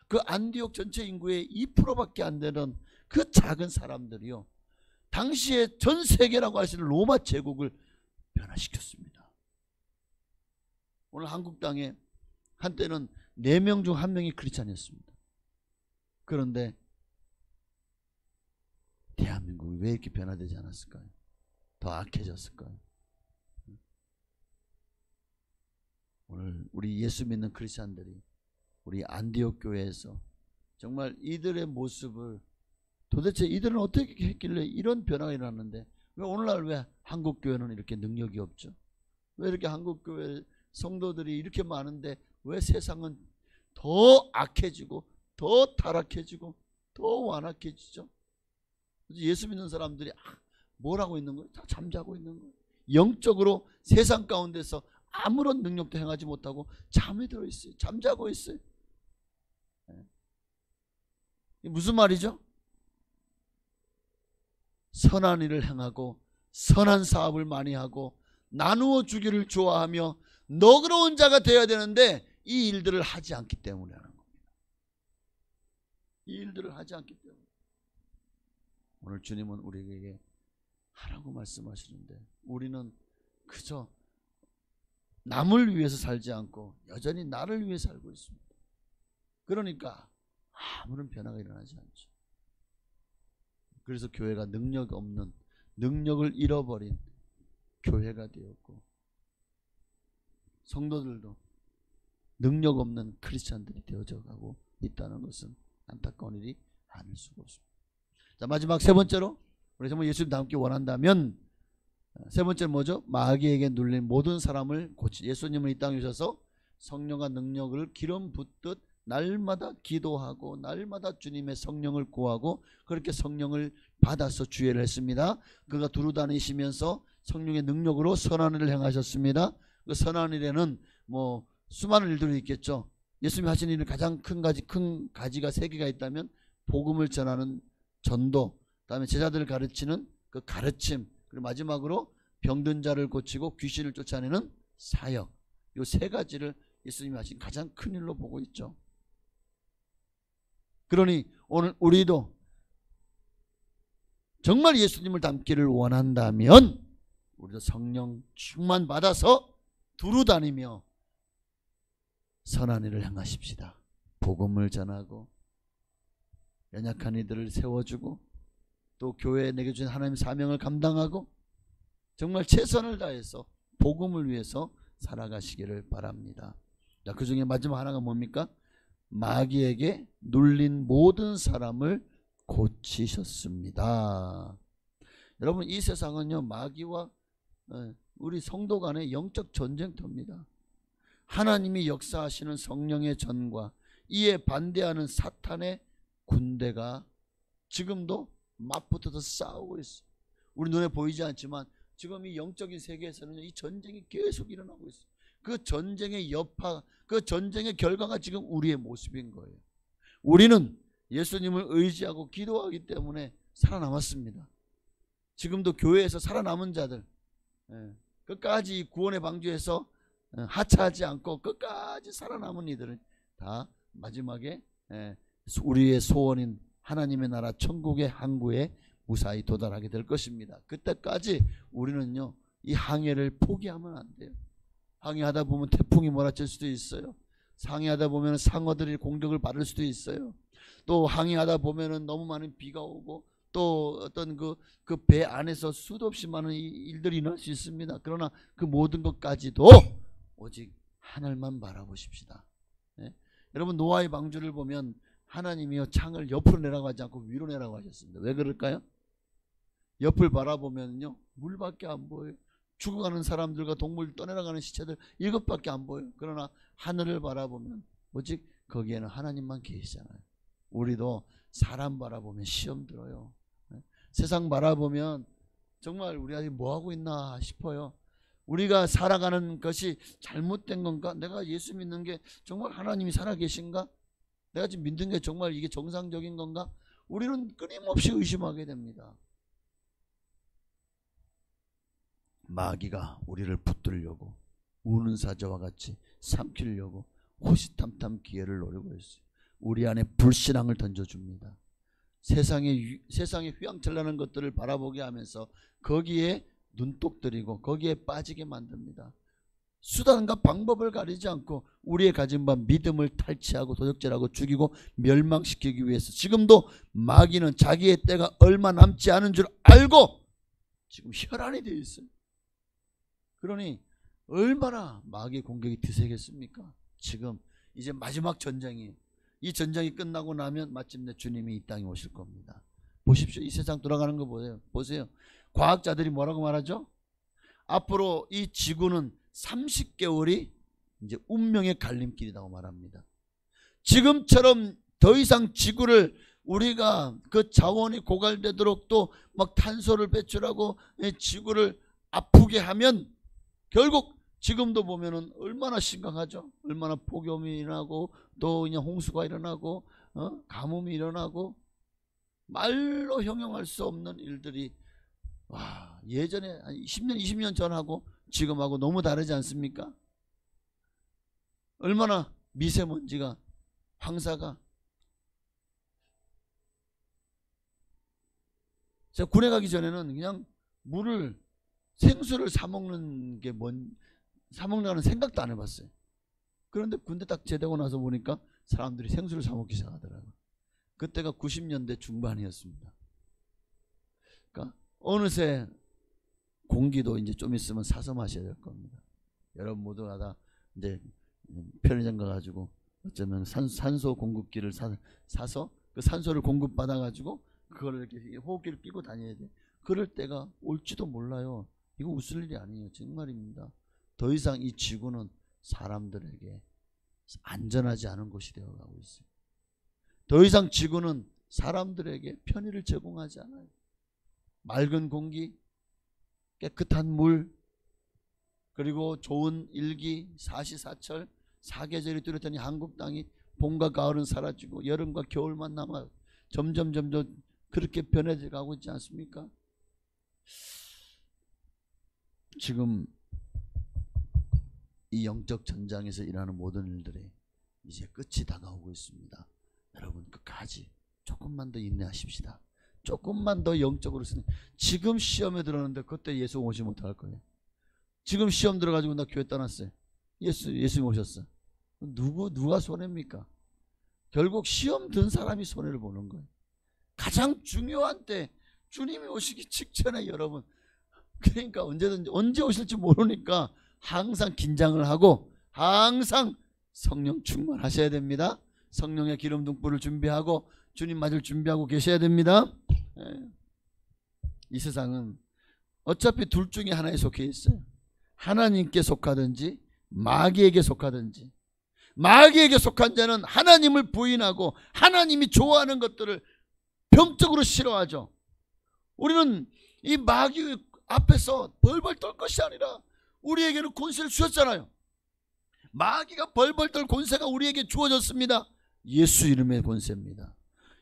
그 안디옥 전체 인구의 2%밖에 안 되는 그 작은 사람들이요, 당시에 전 세계라고 할 수 있는 로마 제국을 변화시켰습니다. 오늘 한국 땅에 한때는 4명 중 1명이 크리스찬이었습니다. 그런데 대한민국이 왜 이렇게 변화되지 않았을까요? 더 악해졌을까요? 오늘 우리 예수 믿는 크리스찬들이 우리 안디옥 교회에서 정말 이들의 모습을, 도대체 이들은 어떻게 했길래 이런 변화가 일어났는데 왜 오늘날 왜 한국 교회는 이렇게 능력이 없죠? 왜 이렇게 한국 교회 성도들이 이렇게 많은데 왜 세상은 더 악해지고 더 타락해지고 더 완악해지죠? 예수 믿는 사람들이 뭘 하고 있는 거예요? 다 잠자고 있는 거예요. 영적으로 세상 가운데서 아무런 능력도 행하지 못하고 잠에 들어 있어요. 잠자고 있어요. 무슨 말이죠? 선한 일을 행하고 선한 사업을 많이 하고 나누어 주기를 좋아하며 너그러운 자가 되어야 되는데 이 일들을 하지 않기 때문에 하는 겁니다. 이 일들을 하지 않기 때문에. 오늘 주님은 우리에게 하라고 말씀하시는데 우리는 그저 남을 위해서 살지 않고 여전히 나를 위해 살고 있습니다. 그러니까 아무런 변화가 일어나지 않죠. 그래서 교회가 능력 없는, 능력을 잃어버린 교회가 되었고, 성도들도 능력 없는 크리스찬들이 되어져 가고 있다는 것은 안타까운 일이 아닐 수가 없습니다. 자, 마지막 세 번째로, 우리 정말 예수님 닮기 원한다면 세 번째는 뭐죠? 마귀에게 눌린 모든 사람을 예수님은 이 땅에 오셔서 성령과 능력을 기름 붓듯 날마다 기도하고 날마다 주님의 성령을 구하고 그렇게 성령을 받아서 주례를 했습니다. 그가 두루다니시면서 성령의 능력으로 선한 일을 행하셨습니다. 그 선한 일에는 뭐 수많은 일들이 있겠죠. 예수님이 하신 일은 가장 큰 가지가 3개가 있다면 복음을 전하는 전도, 그다음에 제자들을 가르치는 그 가르침, 그리고 마지막으로 병든 자를 고치고 귀신을 쫓아내는 사역, 이 3가지를 예수님이 하신 가장 큰 일로 보고 있죠. 그러니 오늘 우리도 정말 예수님을 닮기를 원한다면 우리도 성령 충만 받아서 두루다니며 선한 일을 행하십시다. 복음을 전하고 연약한 이들을 세워주고 또 교회에 내게 주신 하나님의 사명을 감당하고 정말 최선을 다해서 복음을 위해서 살아가시기를 바랍니다. 자, 그 중에 마지막 하나가 뭡니까? 마귀에게 눌린 모든 사람을 고치셨습니다. 여러분, 이 세상은요, 마귀와 우리 성도 간의 영적 전쟁터입니다. 하나님이 역사하시는 성령의 전과 이에 반대하는 사탄의 군대가 지금도 맞붙어서 싸우고 있어요. 우리 눈에 보이지 않지만 지금 이 영적인 세계에서는 이 전쟁이 계속 일어나고 있어요. 그 전쟁의 여파, 그 전쟁의 결과가 지금 우리의 모습인 거예요. 우리는 예수님을 의지하고 기도하기 때문에 살아남았습니다. 지금도 교회에서 살아남은 자들, 끝까지 구원의 방주에서 하차하지 않고 끝까지 살아남은 이들은 다 마지막에 우리의 소원인 하나님의 나라 천국의 항구에 무사히 도달하게 될 것입니다. 그때까지 우리는요, 이 항해를 포기하면 안 돼요. 항해하다 보면 태풍이 몰아칠 수도 있어요. 항해하다 보면 상어들이 공격을 받을 수도 있어요. 또 항해하다 보면은 너무 많은 비가 오고 또 어떤 그 배 안에서 수도 없이 많은 일들이 일어날 수 있습니다. 그러나 그 모든 것까지도 오직 하늘만 바라보십시다. 여러분, 노아의 방주를 보면 하나님이요, 창을 옆으로 내라고 하지 않고 위로 내라고 하셨습니다. 왜 그럴까요? 옆을 바라보면요, 물밖에 안 보여요. 죽어가는 사람들과 동물 떠내려가는 시체들 이것밖에 안 보여요. 그러나 하늘을 바라보면 오직 거기에는 하나님만 계시잖아요. 우리도 사람 바라보면 시험 들어요. 세상 바라보면 정말 우리 아직 뭐하고 있나 싶어요. 우리가 살아가는 것이 잘못된 건가? 내가 예수 믿는 게 정말 하나님이 살아계신가? 내가 지금 믿는 게 정말 이게 정상적인 건가? 우리는 끊임없이 의심하게 됩니다. 마귀가 우리를 붙들려고 우는 사자와 같이 삼키려고 호시탐탐 기회를 노리고 있어요. 우리 안에 불신앙을 던져줍니다. 세상에 휘황찬란한 것들을 바라보게 하면서 거기에 눈독 들이고 거기에 빠지게 만듭니다. 수단과 방법을 가리지 않고 우리의 가진 바 믿음을 탈취하고 도적질하고 죽이고 멸망시키기 위해서 지금도 마귀는 자기의 때가 얼마 남지 않은 줄 알고 지금 혈안이 되어 있어요. 그러니 얼마나 마귀의 공격이 드세겠습니까? 지금 이제 마지막 전쟁이에요. 이 전쟁이 끝나고 나면 마침내 주님이 이 땅에 오실 겁니다. 보십시오. 이 세상 돌아가는 거 보세요. 과학자들이 뭐라고 말하죠? 앞으로 이 지구는 30개월이 이제 운명의 갈림길이라고 말합니다. 지금처럼 더 이상 지구를 우리가 그 자원이 고갈되도록 또 막 탄소를 배출하고 지구를 아프게 하면 결국 지금도 보면은 얼마나 심각하죠. 얼마나 폭염이 일어나고 또 그냥 홍수가 일어나고 가뭄이 일어나고 말로 형용할 수 없는 일들이 예전에 한 10년 20년 전하고 지금하고 너무 다르지 않습니까? 얼마나 미세먼지가 황사가 제가 군에 가기 전에는 그냥 물을 생수를 사 먹는 게 사 먹는다는 생각도 안 해봤어요. 그런데 군대 딱 제대하고 나서 보니까 사람들이 생수를 사 먹기 시작하더라고요. 그때가 90년대 중반이었습니다. 그러니까 어느새 공기도 이제 좀 있으면 사서 마셔야 될 겁니다. 여러분 모두가 다 이제 편의점 가가지고 어쩌면 산소 공급기를 사서 그 산소를 공급받아가지고 그걸 이렇게 호흡기를 끼고 다녀야 돼. 그럴 때가 올지도 몰라요. 이거 웃을 일이 아니에요. 정말입니다. 더 이상 이 지구는 사람들에게 안전하지 않은 곳이 되어가고 있어요. 더 이상 지구는 사람들에게 편의를 제공하지 않아요. 맑은 공기, 깨끗한 물, 그리고 좋은 일기, 사시사철, 사계절이 뚜렷한 이 한국 땅이 봄과 가을은 사라지고 여름과 겨울만 남아 점점 그렇게 변해져 가고 있지 않습니까? 지금 이 영적 전장에서 일하는 모든 일들이 이제 끝이 다가오고 있습니다. 여러분 끝까지 조금만 더 인내하십시다. 조금만 더 영적으로 쓰는. 지금 시험에 들었는데 그때 예수 오지 못할 거예요. 지금 시험 들어가지고 나 교회 떠났어요. 예수님 오셨어. 누가 손해입니까? 결국 시험 든 사람이 손해를 보는 거예요. 가장 중요한 때 주님이 오시기 직전에 여러분, 그러니까 언제 오실지 모르니까 항상 긴장을 하고 항상 성령 충만하셔야 됩니다. 성령의 기름 등불을 준비하고 주님 맞을 준비하고 계셔야 됩니다. 이 세상은 어차피 둘 중에 하나에 속해 있어요. 하나님께 속하든지 마귀에게 속하든지. 마귀에게 속한 자는 하나님을 부인하고 하나님이 좋아하는 것들을 병적으로 싫어하죠. 우리는 이 마귀 앞에서 벌벌 떨 것이 아니라 우리에게는 권세를 주셨잖아요. 마귀가 벌벌 떨 권세가 우리에게 주어졌습니다. 예수 이름의 권세입니다.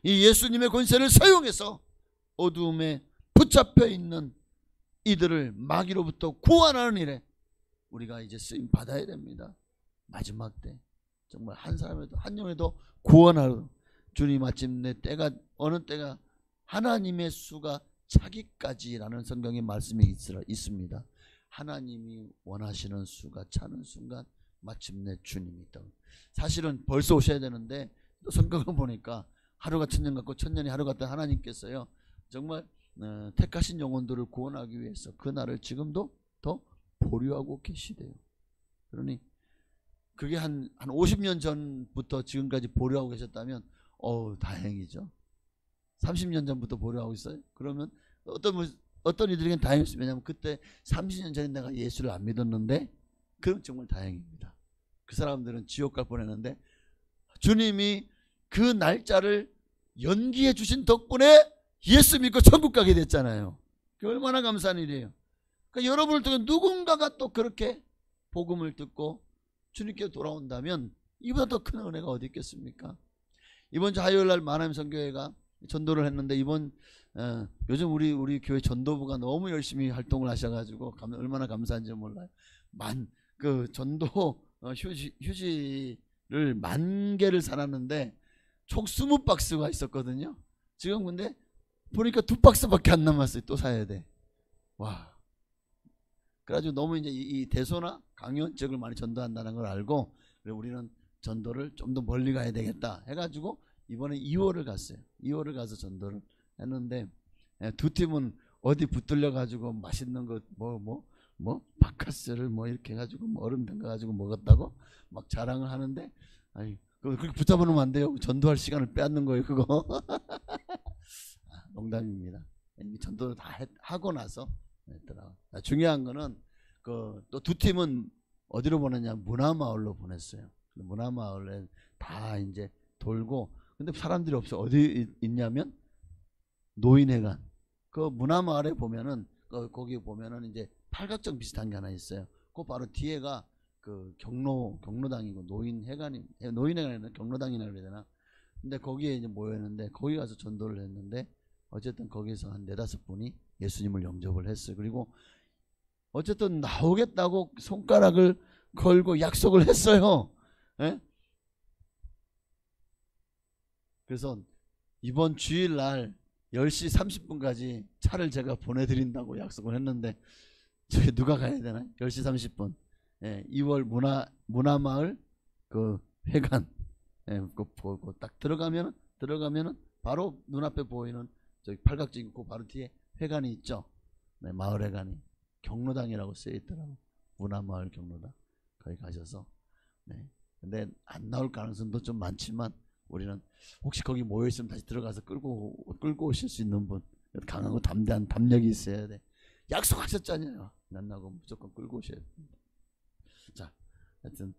이 예수님의 권세를 사용해서 어두움에 붙잡혀 있는 이들을 마귀로부터 구원하는 일에 우리가 이제 쓰임 받아야 됩니다. 마지막 때 정말 한 사람에도 한 영에도 구원하러 주님 마침내 때가 어느 때가 하나님의 수가 차기까지라는 성경의 말씀이 있습니다. 하나님이 원하시는 수가 차는 순간 마침내 주님이 있다. 사실은 벌써 오셔야 되는데 또 성경을 보니까 하루가 천년 같고 천년이 하루 같다. 하나님께서요 정말 택하신 영혼들을 구원하기 위해서 그 날을 지금도 더 보류하고 계시대요. 그러니 그게 한 50년 전부터 지금까지 보류하고 계셨다면 다행이죠. 30년 전부터 보류하고 있어요. 그러면 어떤 이들에게는 다행이었어요. 왜냐하면 그때 30년 전에 내가 예수를 안 믿었는데 그럼 정말 다행입니다. 그 사람들은 지옥 갈 뻔했는데 주님이 그 날짜를 연기해 주신 덕분에 예수 믿고 천국 가게 됐잖아요. 그게 얼마나 감사한 일이에요. 그러니까 여러분을 통해 누군가가 또 그렇게 복음을 듣고 주님께 돌아온다면 이보다 더 큰 은혜가 어디 있겠습니까? 이번 주 화요일날 만화임 선교회가 전도를 했는데 요즘 우리 교회 전도부가 너무 열심히 활동을 하셔가지고 얼마나 감사한지 몰라요. 그 전도 휴지를 10,000개를 사놨는데 총 20박스가 있었거든요. 지금 근데 보니까 2박스밖에 안 남았어요. 또 사야 돼. 와. 그래가지고 너무 이제 이 대소나 강연 지역을 많이 전도한다는 걸 알고 그래서 우리는 전도를 좀 더 멀리 가야 되겠다 해가지고 이번에 2월을 갔어요. 2월을 가서 전도를 했는데 두 팀은 어디 붙들려 가지고 맛있는 거 바카스를 이렇게 해가지고 얼음 담가가지고 먹었다고 막 자랑을 하는데 아니 그렇게 붙잡아놓으면 안 돼요. 전도할 시간을 빼앗는 거예요 그거. 농담입니다. 전도를 다 하고 나서 했더라고요. 중요한 거는 또 두 팀은 어디로 보냈냐 문화마을로 보냈어요. 문화마을에 다 이제 돌고 근데 사람들이 없어. 어디 있냐면 노인회관. 그 문화마을에 보면은 거기 보면은 이제 팔각정 비슷한 게 하나 있어요. 그 바로 뒤에가 그 경로당이고 노인회관에는 경로당이라 그래야 되나? 근데 거기에 이제 모였는데 거기 가서 전도를 했는데 어쨌든 거기서 한 4-5분이 예수님을 영접을 했어요. 그리고 어쨌든 나오겠다고 손가락을 걸고 약속을 했어요. 예? 그래서 이번 주일날 10시 30분까지 차를 제가 보내드린다고 약속을 했는데 저기 누가 가야 되나? 10시 30분 2월 문화마을 그 회관 딱 들어가면은 바로 눈앞에 보이는 저기 팔각정 있고 바로 뒤에 회관이 있죠. 네, 마을 회관이 경로당이라고 쓰여 있더라고. 문화마을 경로당 거기 가셔서 근데 안 나올 가능성도 좀 많지만 우리는 혹시 거기 모여 있으면 다시 들어가서 끌고 오실 수 있는 분 강하고 담대한 담력이 있어야 돼. 약속하셨잖아요. 만나고 무조건 끌고 오셔야 됩니다. 자, 하여튼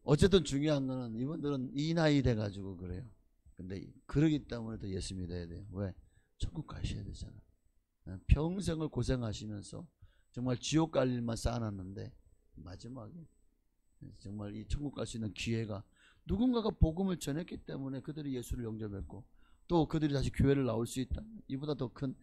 어쨌든 중요한 거는 이분들은 이 나이 돼 가지고 그래요. 근데 그러기 때문에 더 예수 믿어야 돼요. 왜? 천국 가셔야 되잖아. 평생을 고생하시면서 정말 지옥 갈 일만 쌓아놨는데 마지막에 정말 이 천국 갈 수 있는 기회가 누군가가 복음을 전했기 때문에 그들이 예수를 영접했고 또 그들이 다시 교회를 나올 수 있다. 이보다 더 큰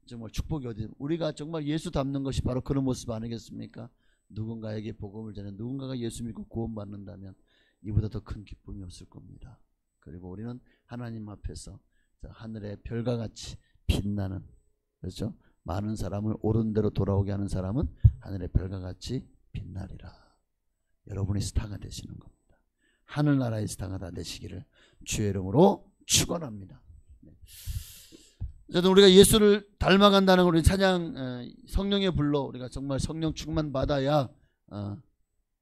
정말 축복이 어디? 우리가 정말 예수 닮는 것이 바로 그런 모습 아니겠습니까? 누군가에게 복음을 전해 누군가가 예수 믿고 구원받는다면 이보다 더 큰 기쁨이 없을 겁니다. 그리고 우리는 하나님 앞에서 하늘의 별과 같이 빛나는, 그렇죠? 많은 사람을 옳은 대로 돌아오게 하는 사람은 하늘의 별과 같이 빛나리라. 여러분이 스타가 되시는 겁니다. 하늘나라의 스타가 다 되시기를 주의 이름으로 축원합니다. 어쨌든 우리가 예수를 닮아간다는 걸 찬양 성령의 불로 우리가 정말 성령 충만 받아야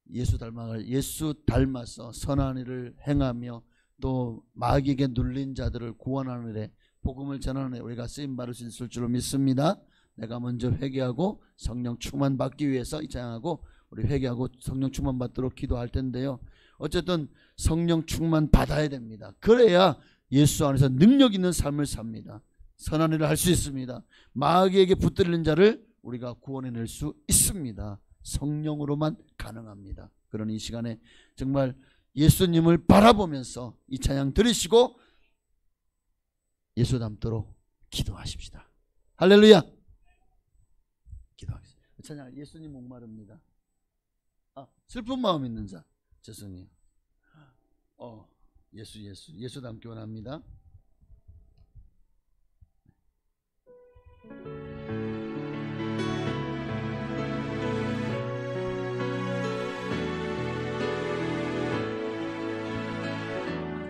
예수 닮아서 선한 일을 행하며 또 마귀에게 눌린 자들을 구원하는 일에 복음을 전하는 일에 우리가 쓰임 받을 수 있을 줄로 믿습니다. 내가 먼저 회개하고 성령 충만 받기 위해서 이 찬양하고 우리 회개하고 성령 충만 받도록 기도할 텐데요. 어쨌든 성령 충만 받아야 됩니다. 그래야 예수 안에서 능력 있는 삶을 삽니다. 선한 일을 할 수 있습니다. 마귀에게 붙들리는 자를 우리가 구원해낼 수 있습니다. 성령으로만 가능합니다. 그러니 이 시간에 정말 예수님을 바라보면서 이 찬양 들으시고 예수 닮도록 기도하십시다. 할렐루야. 기도하겠습니다. 찬양 예수님 목마릅니다. 슬픈 마음 있는 자 죄송해요. 예수 닮기 원합니다.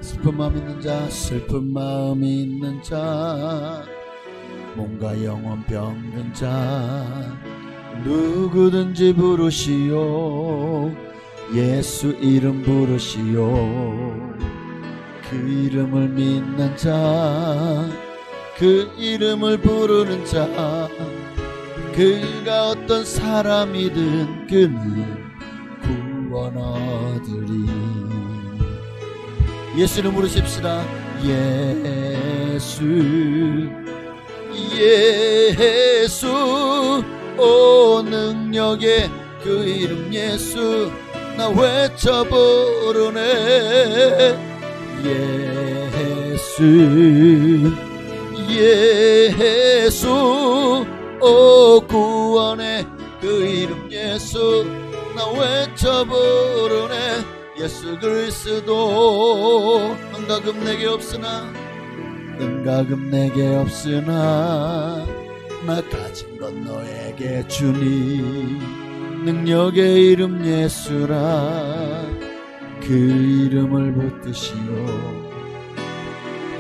슬픈 마음 있는 자, 슬픈 마음 있는 자, 몸과 영혼 병든 자, 누구든지 부르시오. 예수 이름 부르시오. 그 이름을 믿는 자, 그 이름을 부르는 자, 그가 어떤 사람이든 그는 구원 얻으리. 예수 이름 부르십시다. 예수 예수 오 능력의 그 이름 예수 나 외쳐 부르네. 예수 예수 오 구원의 그 이름 예수 나 외쳐 부르네. 예수 그리스도 은가금 내게 없으나 은가금 내게 없으나 나 가진 건 너에게 주니. 능력의 이름 예수라. 그 이름을 붙드시오.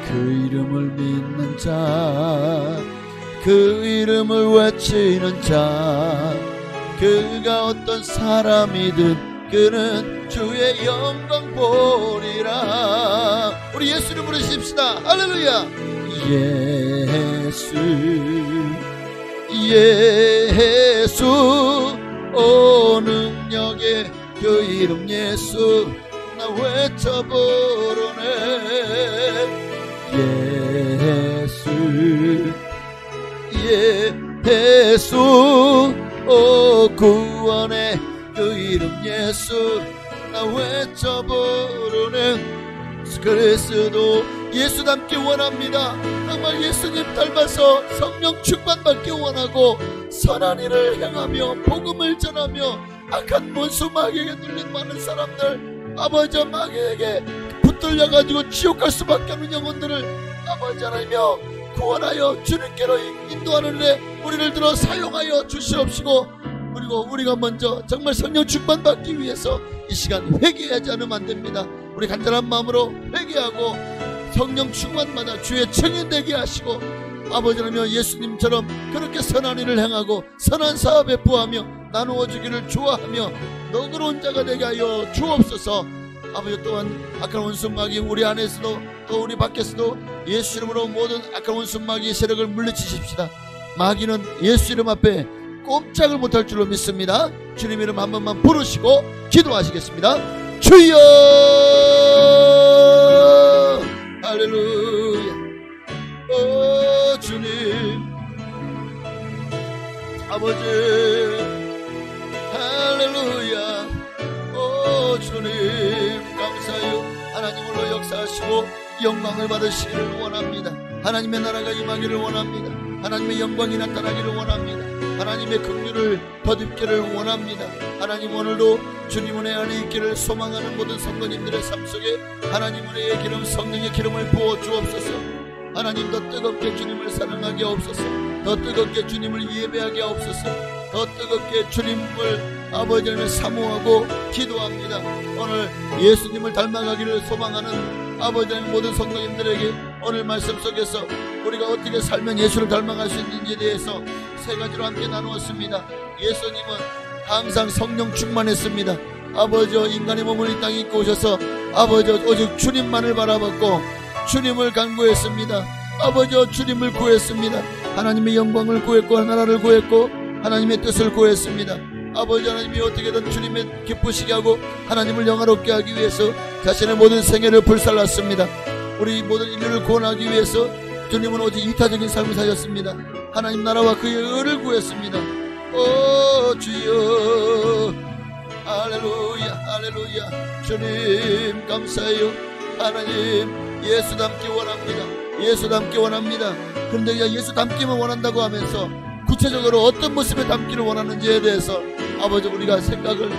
그 이름을 믿는 자, 그 이름을 외치는 자, 그가 어떤 사람이든 그는 주의 영광 보리라. 우리 예수를 부르십시다. 할렐루야. 예수 예수 오 능력의 그 이름 예수 나 외쳐 부르네. 예수 예수 오 구원의 그 이름 예수 나 외쳐 부르네. 그리스도 예수 닮기 원합니다. 정말 예수님 닮아서 성령 충만받기 원하고 선한 일을 행하며 복음을 전하며 악한 원수 마귀에게 눌린 많은 사람들 아버지 마귀에게 붙들려가지고 지옥 갈 수밖에 없는 영혼들을 아버지 하나님여 구원하여 주님께로 인도하는 일에 우리를 들어 사용하여 주시옵시고, 그리고 우리가 먼저 정말 성령 충만받기 위해서 이 시간 회개하지 않으면 안됩니다. 우리 간절한 마음으로 회개하고 성령 충만받아 주의 청인되게 하시고 아버지 하나님 예수님처럼 그렇게 선한 일을 행하고 선한 사업에 부하며 나누어 주기를 좋아하며 너그러운 자가 되게 하여 주옵소서. 아버지 또한 악한 원수마귀 우리 안에서도 또 우리 밖에서도 예수 이름으로 모든 악한 원수마귀의 세력을 물리치십시다. 마귀는 예수 이름 앞에 꼼짝을 못할 줄로 믿습니다. 주님 이름 한 번만 부르시고 기도하시겠습니다. 주여 할렐루야. 오 주님 아버지 할렐루야. 오 주님 감사해요. 하나님으로 역사하시고 영광을 받으시기를 원합니다. 하나님의 나라가 임하기를 원합니다. 하나님의 영광이 나타나기를 원합니다. 하나님의 긍휼을 덧입기를 원합니다. 하나님 오늘도 주님 은혜 안에 있기를 소망하는 모든 성도님들의 삶 속에 하나님 은혜의 기름 성령의 기름을 부어 주옵소서. 하나님 더 뜨겁게 주님을 사랑하게 하옵소서. 더 뜨겁게 주님을 예배하게 하옵소서. 더 뜨겁게 주님을 아버지 하나님을 사모하고 기도합니다. 오늘 예수님을 닮아가기를 소망하는 아버지 하나님 모든 성도님들에게 오늘 말씀 속에서 우리가 어떻게 살면 예수를 닮아갈 수 있는지에 대해서 세 가지로 함께 나누었습니다. 예수님은 항상 성령 충만했습니다. 아버지 인간의 몸을 이 땅에 입고 오셔서 아버지 오직 주님만을 바라봤고 주님을 간구했습니다. 아버지 주님을 구했습니다. 하나님의 영광을 구했고 나라를 구했고 하나님의 뜻을 구했습니다. 아버지 하나님이 어떻게든 주님의 기쁘시게 하고 하나님을 영화롭게 하기 위해서 자신의 모든 생애를 불살랐습니다. 우리 모든 인류를 구원하기 위해서 주님은 오직 이타적인 삶을 사셨습니다. 하나님 나라와 그의 의를 구했습니다. 오 주여, 할렐루야 할렐루야. 주님 감사해요. 하나님 예수 닮기 원합니다. 예수 닮기 원합니다. 그런데 예수 닮기만 원한다고 하면서 구체적으로 어떤 모습에 닮기를 원하는지에 대해서 아버지 우리가 생각을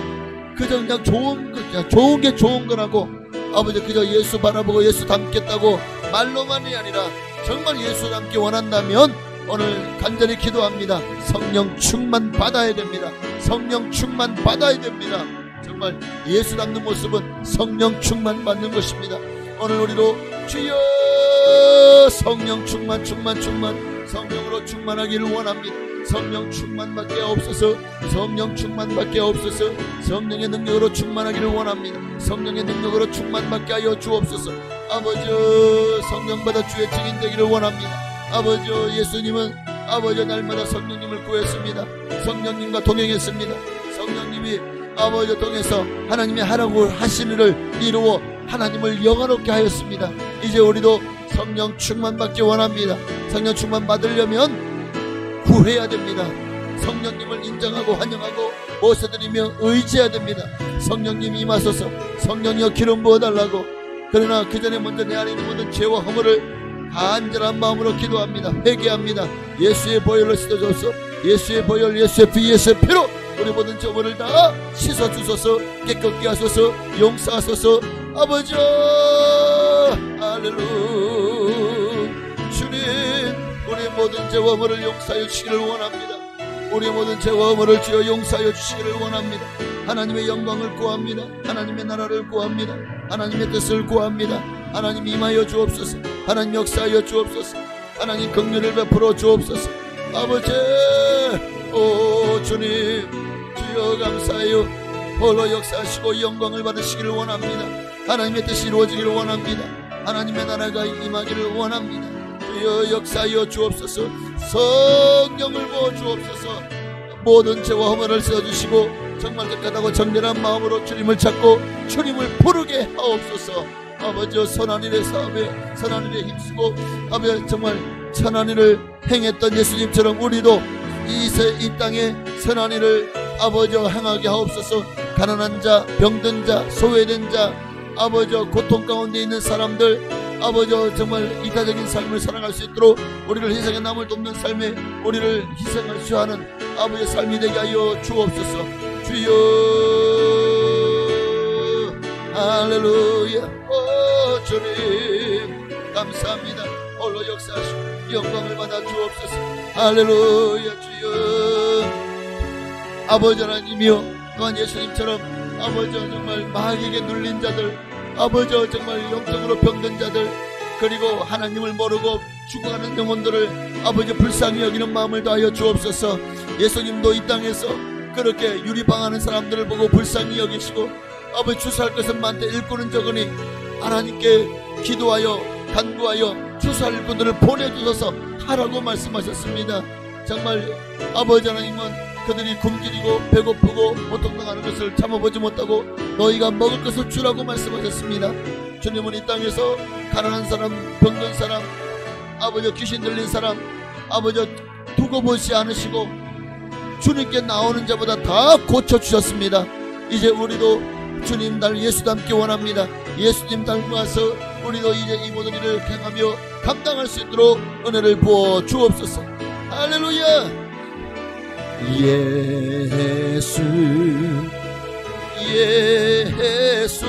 그저 그냥 좋은 게 좋은 거라고 아버지 그저 예수 바라보고 예수 닮겠다고 말로만이 아니라 정말 예수 닮기 원한다면 오늘 간절히 기도합니다. 성령 충만 받아야 됩니다. 성령 충만 받아야 됩니다. 정말 예수 닮는 모습은 성령 충만 받는 것입니다. 오늘 우리도 주여 성령 충만 성령으로 충만하기를 원합니다. 성령 충만밖에 없어서 성령 충만밖에 없어서 성령의 능력으로 충만하기를 원합니다. 성령의 능력으로 충만받게 하여 주옵소서. 아버지 성령 받아 주의 증인 되기를 원합니다. 아버지 예수님은 아버지 날마다 성령님을 구했습니다. 성령님과 동행했습니다. 성령님이 아버지 통해서 하나님이 하라고 하신 일을 이루어 하나님을 영화롭게 하였습니다. 이제 우리도 성령 충만받기 원합니다. 성령 충만 받으려면 구해야 됩니다. 성령님을 인정하고 환영하고 모셔드리며 의지해야 됩니다. 성령님 임하소서. 성령이여 기름 부어달라고. 그러나 그 전에 먼저 내 안에 있는 모든 죄와 허물을 간절한 마음으로 기도합니다. 회개합니다. 예수의 보혈로 씻어줘서 예수의 보혈 예수의 피 예수의 피로 우리 모든 죄물을 다 씻어주소서. 깨끗게 하소서. 용서하소서. 아버지 할렐루야. 주님 우리 모든 죄와 허물을 용서하여 주시기를 원합니다. 우리 모든 죄와 허물을 주여 용서하여 주시기를 원합니다. 하나님의 영광을 구합니다. 하나님의 나라를 구합니다. 하나님의 뜻을 구합니다. 하나님 임하여 주옵소서. 하나님 역사하여 주옵소서. 하나님 긍휼을 베풀어 주옵소서. 아버지 오 주님 주여 감사해요. 홀로 역사하시고 영광을 받으시기를 원합니다. 하나님의 뜻이 이루어지기를 원합니다. 하나님의 나라가 임하기를 원합니다. 주여 역사하여 주옵소서. 성령을 부어 주옵소서. 모든 죄와 허물을 씻어주시고 정말 깨끗하고 정결한 마음으로 주님을 찾고 주님을 부르게 하옵소서. 아버지 선한 일의 사업에 선한 일에 힘쓰고 아버지 정말 선한 일을 행했던 예수님처럼 우리도 이 땅에 선한 일을 아버지 행하게 하옵소서. 가난한 자, 병든 자, 소외된 자, 아버지 고통 가운데 있는 사람들 아버지 정말 이타적인 삶을 살아갈 수 있도록 우리를 희생에 남을 돕는 삶에 우리를 희생할 수 하는 아버지의 삶이 되게 하여 주옵소서. 주여 할렐루야. 오 주님 감사합니다. 홀로 역사하시고 영광을 받아 주옵소서. 할렐루야. 주여 아버지 하나님이여 또한 예수님처럼 아버지 정말 마귀에게 눌린 자들 아버지 정말 영적으로 병든 자들 그리고 하나님을 모르고 죽어가는 영혼들을 아버지 불쌍히 여기는 마음을 다하여 주옵소서. 예수님도 이 땅에서 그렇게 유리방하는 사람들을 보고 불쌍히 여기시고 아버지 주사할 것은 많되 일꾼은 적으니 하나님께 기도하여 간구하여 주사할 일꾼들을 보내주셔서 하라고 말씀하셨습니다. 정말 아버지 하나님은 그들이 굶주리고 배고프고 고통당하는 것을 참아보지 못하고 너희가 먹을 것을 주라고 말씀하셨습니다. 주님은 이 땅에서 가난한 사람, 병든 사람, 아버지 귀신 들린 사람 아버지 두고 보지 않으시고 주님께 나오는 자보다 다 고쳐주셨습니다. 이제 우리도 주님 날 예수 닮기 원합니다. 예수님 닮아서 우리도 이제 이 모든 일을 행하며 감당할 수 있도록 은혜를 부어 주옵소서. 할렐루야. 예수 예수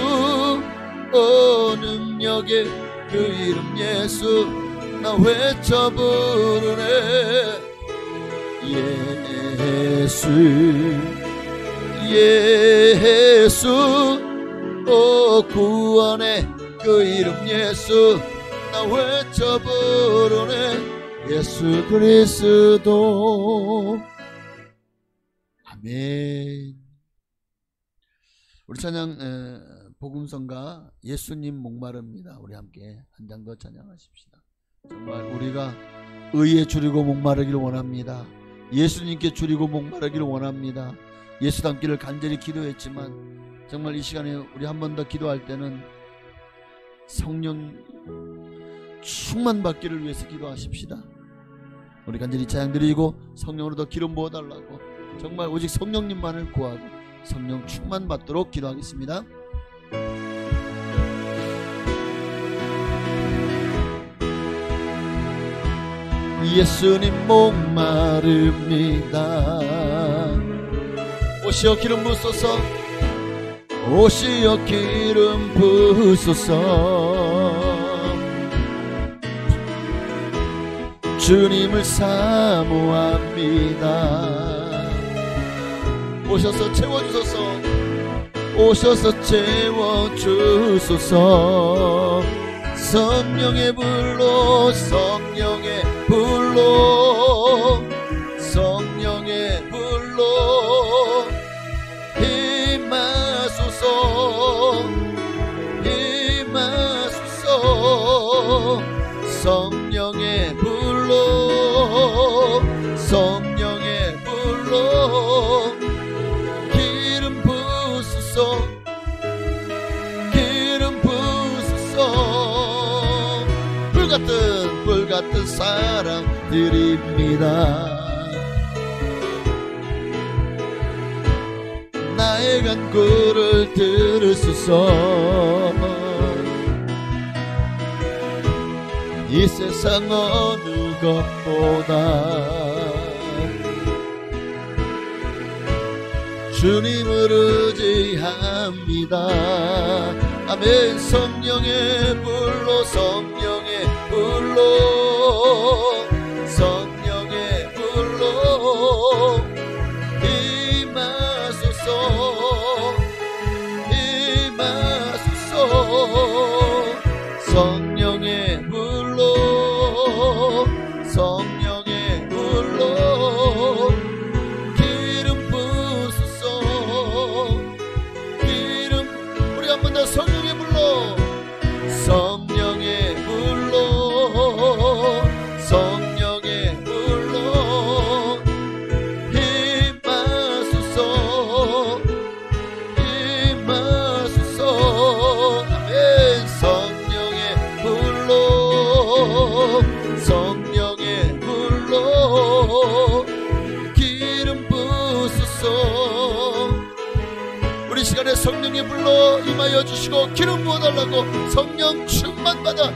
오 능력의 그 이름 예수 나 외쳐 부르네. 예수 예수 오 구원의 그 이름 예수 나 외쳐 부르네. 예수 그리스도. 아멘. 우리 찬양 복음성가 예수님 목마릅니다. 우리 함께 한 장 더 찬양하십시다. 정말 우리가 의에 줄이고 목마르기를 원합니다. 예수님께 줄이고 목마르기를 원합니다. 예수 닮기를 간절히 기도했지만 정말 이 시간에 우리 한 번 더 기도할 때는 성령 충만받기를 위해서 기도하십시다. 우리 간절히 찬양 드리고 성령으로 더 기름 부어달라고 정말 오직 성령님만을 구하고 성령 충만받도록 기도하겠습니다. 예수님 목마릅니다. 오시어 기름 부으소서. 오시어 기름 부으소서. 주님을 사모합니다. 오셔서 채워주소서. 오셔서 채워주소서. 성령의 불로 성령의 불로 성령의 불로 임하소서. 임하소서. 성령의 불로 성령의 불로 기름 부으소서. 기름 부으소서. 불같은 사랑 드립니다. 나의 간구를 들으소서. 이 세상 어느 것보다 주님을 의지합니다. 아멘. 성령의 불로 성령의 불로 성령의 불로 임하소서. 임하소서. 성령의 불로 성령의 불로 기름 부으소서. 기름 우리 한 번 더 성령의 불로 성령의 불로 성령의 불로 임하소서. 임하소서. 아멘. 성령의 불로 성령의 불로 기름 부으소서. 우리 시간에 성령의 불로 임하여 주시고 기름 부어달라고 성령 충만받아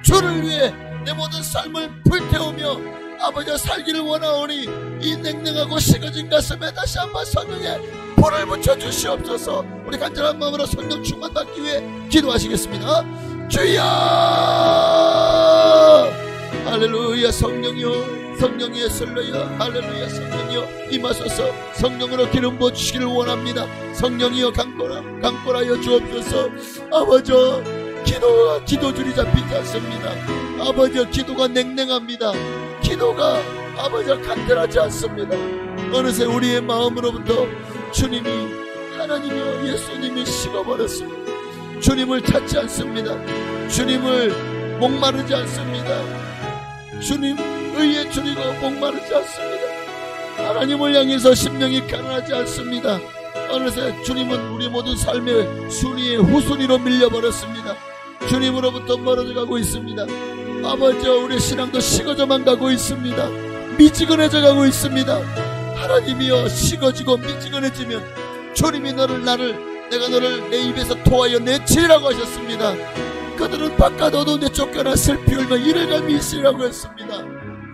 주를 위해 내 모든 삶을 불태우며 아버지와 살기를 원하오니 이 냉랭하고 식어진 가슴에 다시 한번 성령의 불을 붙여 주시옵소서. 우리 간절한 마음으로 성령 충만받기 위해 기도하시겠습니다. 주여 할렐루야. 성령이여 성령의 설레여 할렐루야. 성령이여 임하소서. 성령으로 기름 부어주시기를 원합니다. 성령이여 강권하여 주옵소서. 아버지 기도줄이 잡히지 않습니다. 아버지 기도가 냉랭합니다. 기도가 아버지 간절하지 않습니다. 어느새 우리의 마음으로부터 주님이 하나님이여 예수님이 식어버렸습니다. 주님을 찾지 않습니다. 주님을 목마르지 않습니다. 주님 의에 줄이고 목마르지 않습니다. 하나님을 향해서 심령이 가난하지 않습니다. 어느새 주님은 우리 모든 삶의 순위의 후순위로 밀려버렸습니다. 주님으로부터 멀어져 가고 있습니다. 아버지 우리 신앙도 식어져만 가고 있습니다. 미지근해져 가고 있습니다. 하나님이여 식어지고 미지근해지면 주님이 내가 너를 내 입에서 토하여 내치리라고 하셨습니다. 그들은 바깥 어두운데 쫓겨나 슬피 울며 이를 갈미 있으리라고 했습니다.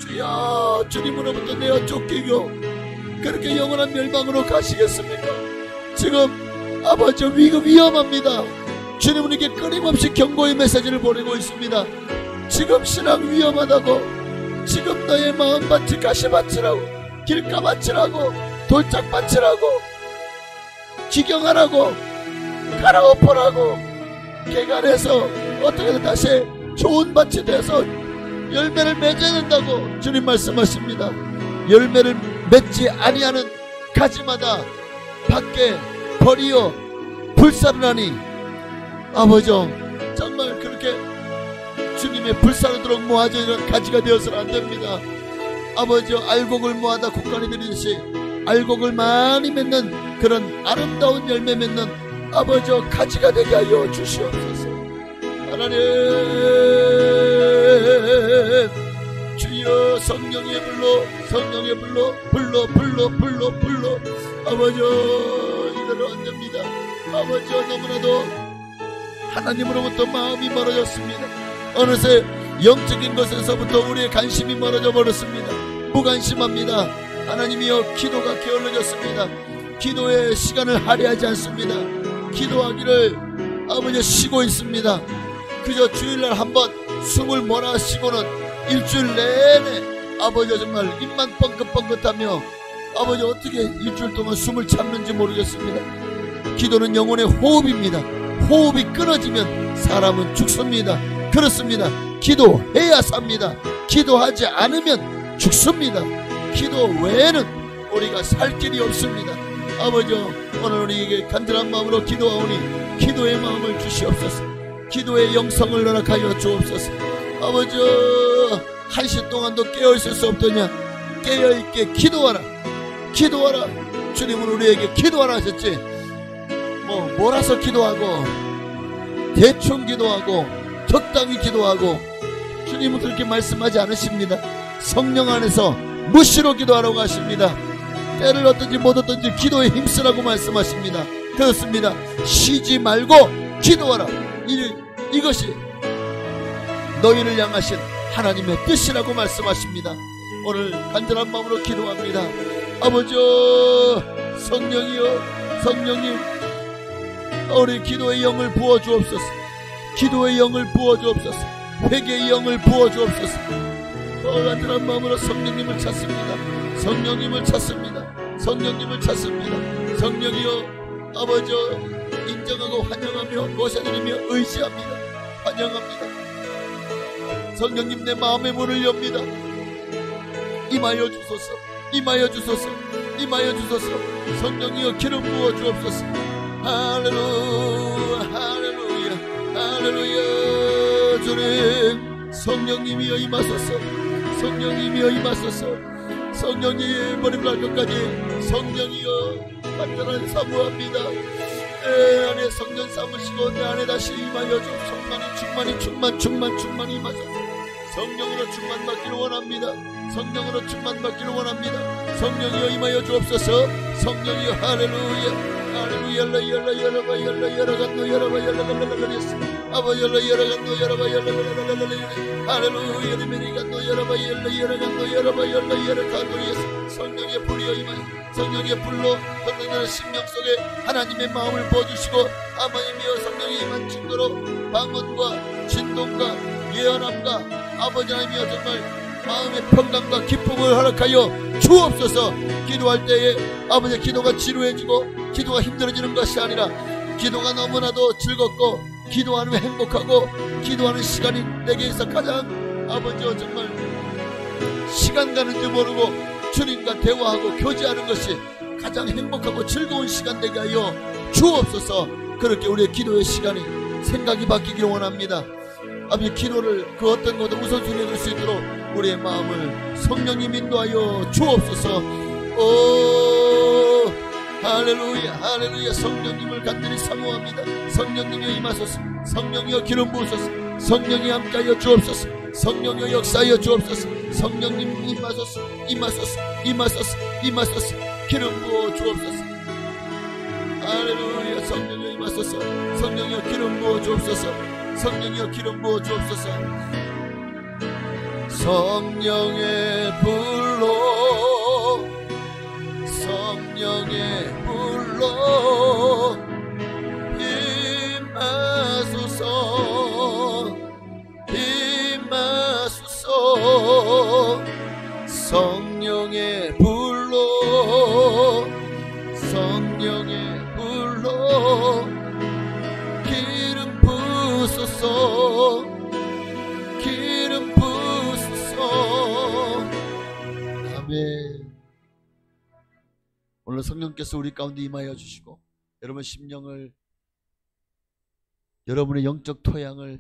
주여 주님으로부터 내어 쫓기고 그렇게 영원한 멸망으로 가시겠습니까? 지금 아버지 위험합니다. 주님은 이게 끊임없이 경고의 메시지를 보내고 있습니다. 지금 신앙 위험하다고, 지금 너의 마음밭이 가시밭이라고, 길가밭이라고, 돌짝밭이라고, 기경하라고, 갈아엎으라고, 개간해서 어떻게든 다시 좋은 밭이 돼서 열매를 맺어야 된다고 주님 말씀하십니다. 열매를 맺지 아니하는 가지마다 밖에 버리어 불사를 하니 아버지 정말 그렇게 주님의 불사르도록 모아져 있는 가지가 되어서는 안됩니다. 아버지 알곡을 모아다 곡간에 들이듯이 알곡을 많이 맺는 그런 아름다운 열매 맺는 아버지 가지가 되게 하여 주시옵소서. 하나님 성령의 불로, 성령의 불로, 불러 아버지 이대로 안 됩니다. 아버지 너무나도 하나님으로부터 마음이 멀어졌습니다. 어느새 영적인 것에서부터 우리의 관심이 멀어져 버렸습니다. 무관심합니다. 하나님이여, 기도가 게을러졌습니다. 기도의 시간을 할애하지 않습니다. 기도하기를 아버지 쉬고 있습니다. 그저 주일날 한번 숨을 몰아쉬고는 일주일 내내 아버지 정말 입만 뻥긋뻥긋하며 아버지 어떻게 일주일 동안 숨을 참는지 모르겠습니다. 기도는 영혼의 호흡입니다. 호흡이 끊어지면 사람은 죽습니다. 그렇습니다. 기도해야 삽니다. 기도하지 않으면 죽습니다. 기도 외에는 우리가 살 길이 없습니다. 아버지 오늘 우리에게 간절한 마음으로 기도하오니 기도의 마음을 주시옵소서. 기도의 영성을 허락하여 주옵소서. 아버지 한 시 동안도 깨어있을 수 없더냐. 깨어있게 기도하라. 기도하라. 주님은 우리에게 기도하라 하셨지. 몰아서 기도하고 대충 기도하고 적당히 기도하고 주님은 그렇게 말씀하지 않으십니다. 성령 안에서 무시로 기도하라고 하십니다. 때를 얻든지 못 얻든지 기도에 힘쓰라고 말씀하십니다. 그렇습니다. 쉬지 말고 기도하라. 이것이 너희를 향하신 하나님의 뜻이라고 말씀하십니다. 오늘 간절한 마음으로 기도합니다. 아버지 성령이여, 성령님 우리 기도의 영을 부어주옵소서. 기도의 영을 부어주옵소서. 회개의 영을 부어주옵소서. 간절한 마음으로 성령님을 찾습니다. 성령님을 찾습니다. 성령님을 찾습니다. 성령이여, 아버지 인정하고 환영하며 모셔드리며 의지합니다. 환영합니다. 성령님 내 마음의 문을 엽니다. 임하여 주소서. 임하여 주소서. 임하여 주소서. 성령이여 기름 부어 주옵소서. 할렐루야 할렐루야 할렐루야. 주님 성령님이여 임하소서. 성령님이여 임하소서. 성령이 버림날 것까지 성령이여 간절한 사모합니다. 내 안에 성령 삼으시고 내 안에 다시 임하여 주. 충만히 임하소서. 성령으로 충만받기를 원합니다. 성령으로 충만받기를 원합니다. 성령이여 임하여 주옵소서. 성령이여 할렐루야 할렐루야 열라 열라간노 열어봐 열라갈라갈라리스 아버 열라간노 열어봐 열라갈라갈라리스 할렐루야 리메리간노 열어봐 열라간노 열어봐 열라간노리스. 성령의 불이여 임하여 성령의 불로 성령의 심령 속에 하나님의 마음을 부어주시고 아버님이여 성령이 임한 증거로 방언과 진동과 예언함과 아버지 하나님이여 정말 마음의 평강과 기쁨을 허락하여 주옵소서. 기도할 때에 아버지 기도가 지루해지고 기도가 힘들어지는 것이 아니라 기도가 너무나도 즐겁고 기도하면 행복하고 기도하는 시간이 내게서 가장 아버지 정말 시간 가는 줄 모르고 주님과 대화하고 교제하는 것이 가장 행복하고 즐거운 시간 되게 하여 주옵소서. 그렇게 우리의 기도의 시간이 생각이 바뀌기를 원합니다. 아버지 기도를 그 어떤 것도 우선순위에 둘 수 있도록 우리의 마음을 성령님 인도하여 주옵소서. 오 할렐루야 할렐루야. 성령님을 간절히 사모합니다. 성령님이여 임하소서. 성령이여 기름 부으소서. 성령이 함께하여 주옵소서. 성령이여 역사하여 주옵소서. 성령님 임하소서. 임하소서. 임하소서. 임하소서. 기름 부어 주옵소서. 할렐루야. 성령이여 임하소서. 성령이여 기름 부어 주옵소서. 성령이여 기름 부어 주옵소서. 성령의 불로 성령의 불로 임하소서. 임하소서. 성령의 불로 성령의 불로 기름 부으소서. 기름 부으소서. 아멘. 오늘 성령께서 우리 가운데 임하여 주시고 여러분 심령을 여러분의 영적 토양을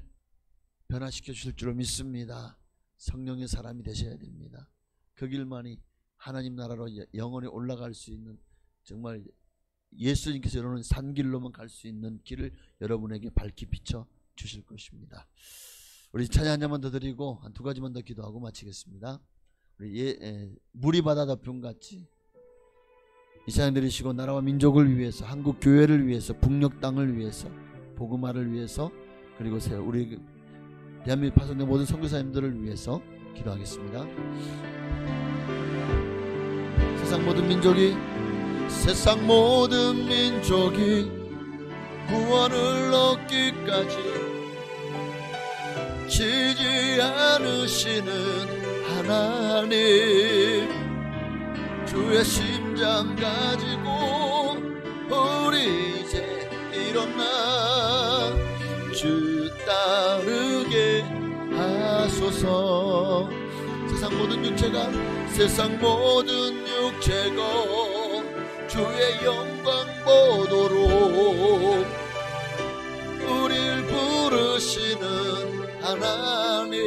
변화시켜 주실 줄로 믿습니다. 성령의 사람이 되셔야 됩니다. 그 길만이 하나님 나라로 영원히 올라갈 수 있는 정말 예수님께서 여러분 산길로만 갈 수 있는 길을 여러분에게 밝히 비춰 주실 것입니다. 우리 찬양 한 잔만 더 드리고 한 두 가지만 더 기도하고 마치겠습니다. 물이 바다 덮음같이 이 시간 들으시고 나라와 민족을 위해서, 한국 교회를 위해서, 북녘 땅을 위해서, 복음화를 위해서, 그리고 우리 대한민국 파송된 모든 선교사님들을 위해서 기도하겠습니다. 세상 모든 민족이 구원을 얻기까지 지지 않으시는 하나님, 주의 심장 가지고 우리 이제 일어나 주 따르게 하소서. 세상 모든 육체가 주의 영광 보도록 우릴 부르시는 하나님,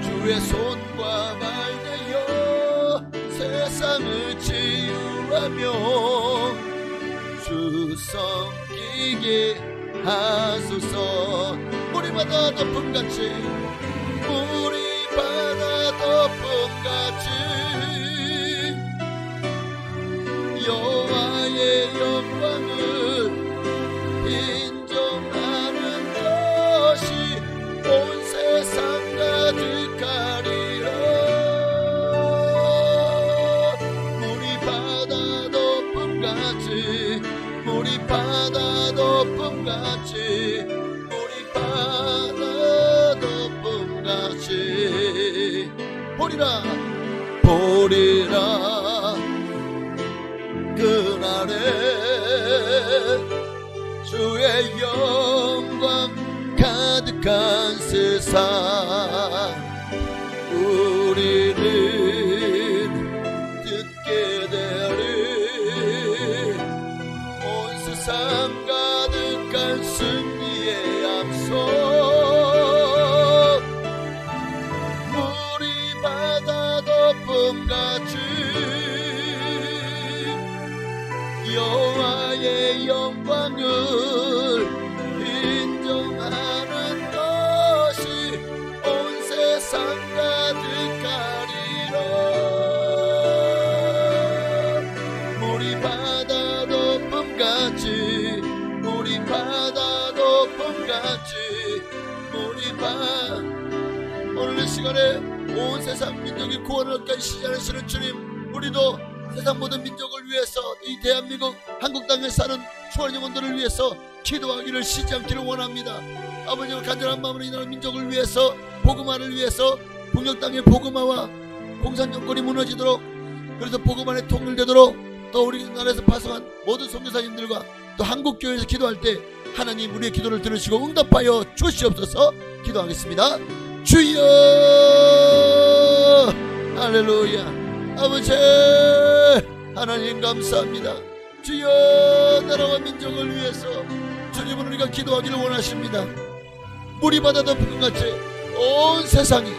주의 손과 발 되어 세상을 치유하며 주 섬기게 하소서. 물이 바다 덮음같이 여호와의 영광을 인정하는 것이 온 세상 가득하리라. 물이 바다 덮음같이 보리라 그날에 주의 영광 가득한 세상, 우리는 듣게 되리 온 세상 가득한 승리의 암송. 같이 여호와의 영광을 인정하는 것이 온 세상 가득하리라. 물이 바다 덮음같이 오늘 이 시간에 온 세상 민족이 구원을 얻게 시작하시는 주님, 우리도 세상 모든 민족을 위해서, 이 대한민국 한국 땅에 사는 추한 영혼들을 위해서 기도하기를 쉬지 않기를 원합니다. 아버지와 간절한 마음으로 이 나라 민족을 위해서, 복음화를 위해서, 북녘 땅의 복음화와 공산 정권이 무너지도록, 그래서 복음화에 통일되도록, 또 우리나라에서 파송한 모든 선교사님들과 또 한국교회에서 기도할 때 하나님 우리의 기도를 들으시고 응답하여 주시옵소서. 기도하겠습니다. 주여, 할렐루야. 아버지 하나님 감사합니다. 주여, 나라와 민족을 위해서 주님은 우리가 기도하기를 원하십니다. 물이 바다 덮은 것 같이 온 세상이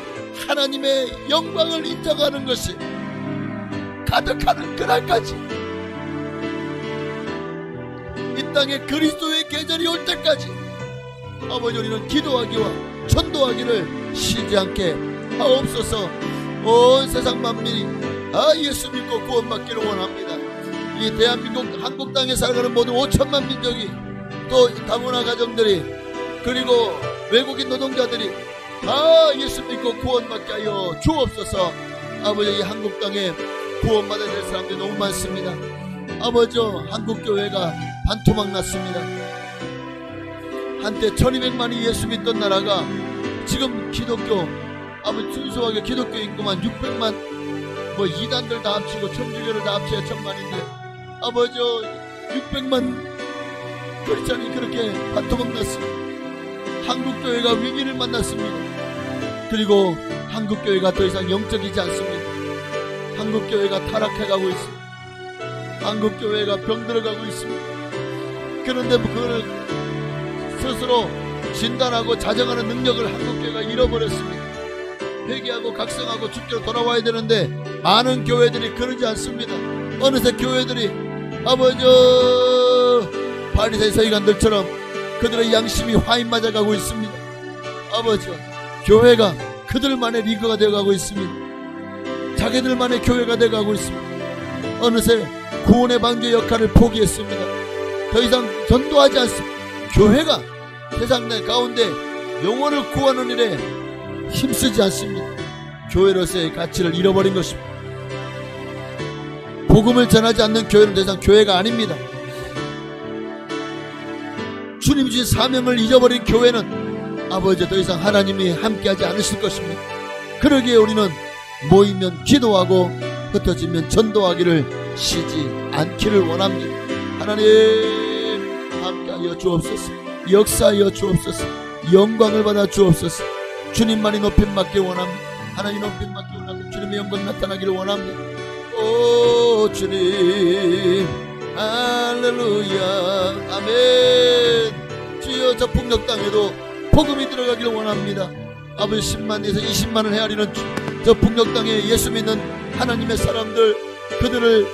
하나님의 영광을 인정하는 것이 가득하는 그날까지, 이 땅에 그리스도의 계절이 올 때까지 아버지 우리는 기도하기와 전도하기를 쉬지 않게 하옵소서. 온 세상 만민이 예수 믿고 구원받기를 원합니다. 이 대한민국 한국 땅에 살아가는 모든 5천만 민족이, 또 다문화 가정들이, 그리고 외국인 노동자들이 다 예수 믿고 구원받게 하여 주옵소서. 아버지, 이 한국 땅에 구원받아야 될 사람들이 너무 많습니다. 아버지, 한국교회가 반토막 났습니다. 한때 1200만이 예수 믿던 나라가 지금 기독교, 아버지 순수하게 기독교 인구만 600만, 뭐 이단들 다 합치고 천주교를 다 합쳐야 1000만인데 아버지 600만 크리스찬이 그렇게 반토막 났습니다. 한국교회가 위기를 만났습니다. 그리고 한국교회가 더 이상 영적이지 않습니다. 한국교회가 타락해가고 있습니다. 한국교회가 병들어가고 있습니다. 그런데 그거를 스스로 진단하고 자정하는 능력을 한국교회가 잃어버렸습니다. 회개하고 각성하고 주께로 돌아와야 되는데 많은 교회들이 그러지 않습니다. 어느새 교회들이 아버지 바리새인 서기관들처럼 그들의 양심이 화인 맞아가고 있습니다. 아버지, 교회가 그들만의 리그가 되어가고 있습니다. 자기들만의 교회가 되어가고 있습니다. 어느새 구원의 방주의 역할을 포기했습니다. 더 이상 전도하지 않습니다. 교회가 세상 내 가운데 영혼을 구하는 일에 힘쓰지 않습니다. 교회로서의 가치를 잃어버린 것입니다. 복음을 전하지 않는 교회는 더 이상 교회가 아닙니다. 주님 주신 사명을 잊어버린 교회는 아버지 더 이상 하나님이 함께하지 않으실 것입니다. 그러기에 우리는 모이면 기도하고 흩어지면 전도하기를 쉬지 않기를 원합니다. 하나님 함께하여 주옵소서. 역사하여 주옵소서. 영광을 받아 주옵소서. 주님만이 높임 받기 원합니다. 하나님 높임 받기 원합니다. 주님의 영광 나타나기를 원합니다. 오 주님 할렐루야 아멘. 주여 저 북녘 땅에도 복음이 들어가기를 원합니다. 아버지 10만에서 20만을 헤아리는 저 북녘 땅에 예수 믿는 하나님의 사람들 그들을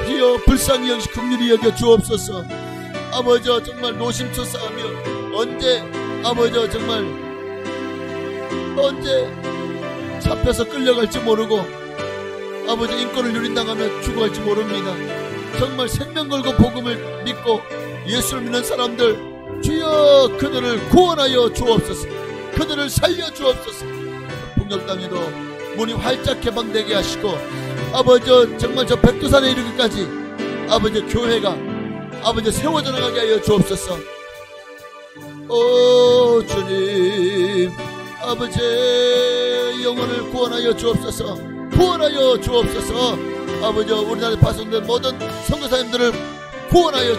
주여 불쌍히 여기시 긍휼히 여겨 주옵소서. 아버지 정말 노심초사하며 언제 아버지 정말 언제 잡혀서 끌려갈지 모르고 아버지 인권을 누린당하며 죽어갈지 모릅니다. 정말 생명 걸고 복음을 믿고 예수를 믿는 사람들 주여 그들을 구원하여 주옵소서. 그들을 살려 주옵소서. 북녘 땅에도 문이 활짝 개방되게 하시고 아버지 정말 저 백두산에 이르기까지 아버지 교회가 아버지 세워져 나가게 하여 주옵소서. 오 주님 아버지 영혼을 구원하여 주옵소서. 구원하여 주옵소서. 아버지 우리나라 백성들 모든 선교사님들을 구원하여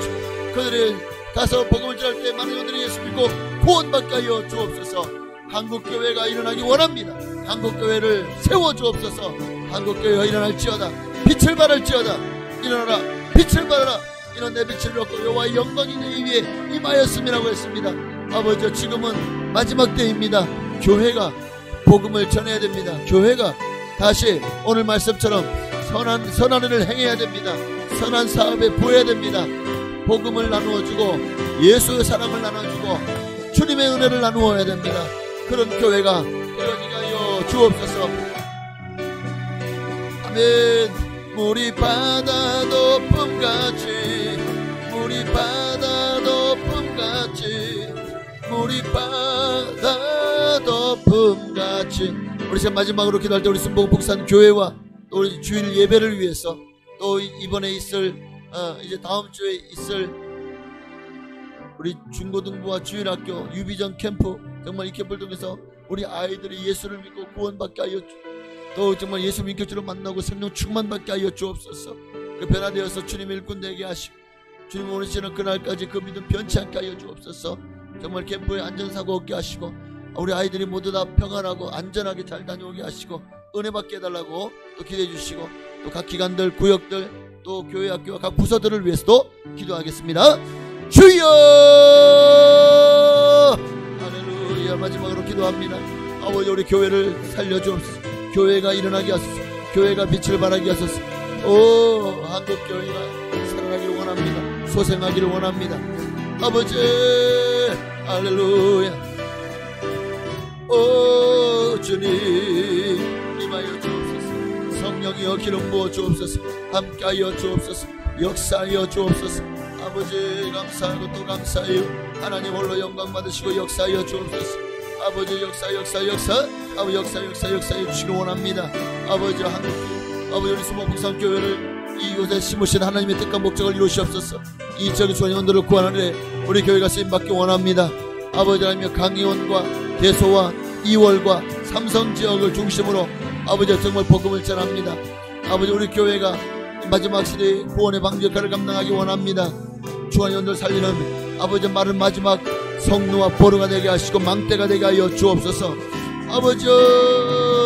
그들이 가서 복음을 전할 때 많은 분들이 예수 믿고 구원받게 하여 주옵소서. 한국교회가 일어나기 원합니다. 한국교회를 세워주옵소서. 한국교회가 일어날지어다. 빛을 발할지어다. 일어나라 빛을 발하라. 이런 내 빛을 얻고 여호와의 영광이 내 위에 임하였음이라고 했습니다. 아버지 지금은 마지막 때입니다. 교회가 복음을 전해야 됩니다. 교회가 다시 오늘 말씀처럼 선한 일을 행해야 됩니다. 선한 사업에 부어야 됩니다. 복음을 나누어주고 예수의 사랑을 나눠주고 주님의 은혜를 나누어야 됩니다. 그런 교회가 되어지게 하여 주옵소서. 아멘. 물이 바다 높음같이 물이 바다 높음같이 물이 바다 높음같이 우리 지금 마지막으로 기도할 때 우리 순복 북산 교회와 또 우리 주일 예배를 위해서 또 이번에 있을 이제 다음 주에 있을 우리 중고등부와 주일학교 유비전 캠프 정말 이 캠프를 통해서 우리 아이들이 예수를 믿고 구원받게 하여 또 정말 예수 믿교주를 만나고 생명 충만받게 하여 주옵소서. 그 변화되어서 주님의 일꾼 되게 하시고 주님 원하시는 그날까지 그 믿음 변치 않게 하여 주옵소서. 정말 캠프에 안전사고 없게 하시고 우리 아이들이 모두 다 평안하고 안전하게 잘 다녀오게 하시고 은혜 받게 해달라고 또 기대해 주시고 또 각 기관들 구역들 또 교회 학교와 각 부서들을 위해서도 기도하겠습니다. 주여 할렐루야. 마지막으로 기도합니다. 아버지 우리 교회를 살려주옵소서. 교회가 일어나게 하소서. 교회가 빛을 발하게 하소서. 오 한국교회가 살아나기를 원합니다. 소생하기를 원합니다. 아버지 할렐루야. 오 주님 임하여 주옵소서. 성령이여 기름 부어 주옵소서. 함께하여 주옵소서. 역사하여 주옵소서. 아버지 감사하고 또 감사해요. 하나님 홀로 영광 받으시고 역사하여 주옵소서. 아버지 역사해 주시길 원합니다. 아버지 한국교 아버지 우리 수목북산 교회를 이곳에 심으신 하나님의 뜻과 목적을 이루시옵소서. 이 지역의 소년들을 구하는데 우리 교회가 쓰임받기 원합니다. 아버지 하나님 강의원과 대소와 이월과 삼성 지역을 중심으로 아버지 정말 복음을 전합니다. 아버지 우리 교회가 마지막 시대의 구원의 방주 역할을 감당하기 원합니다. 중환원들 살리는 아버지 마른 마지막 성루와 보루가 되게 하시고 망대가 되게 하여 주옵소서. 아버지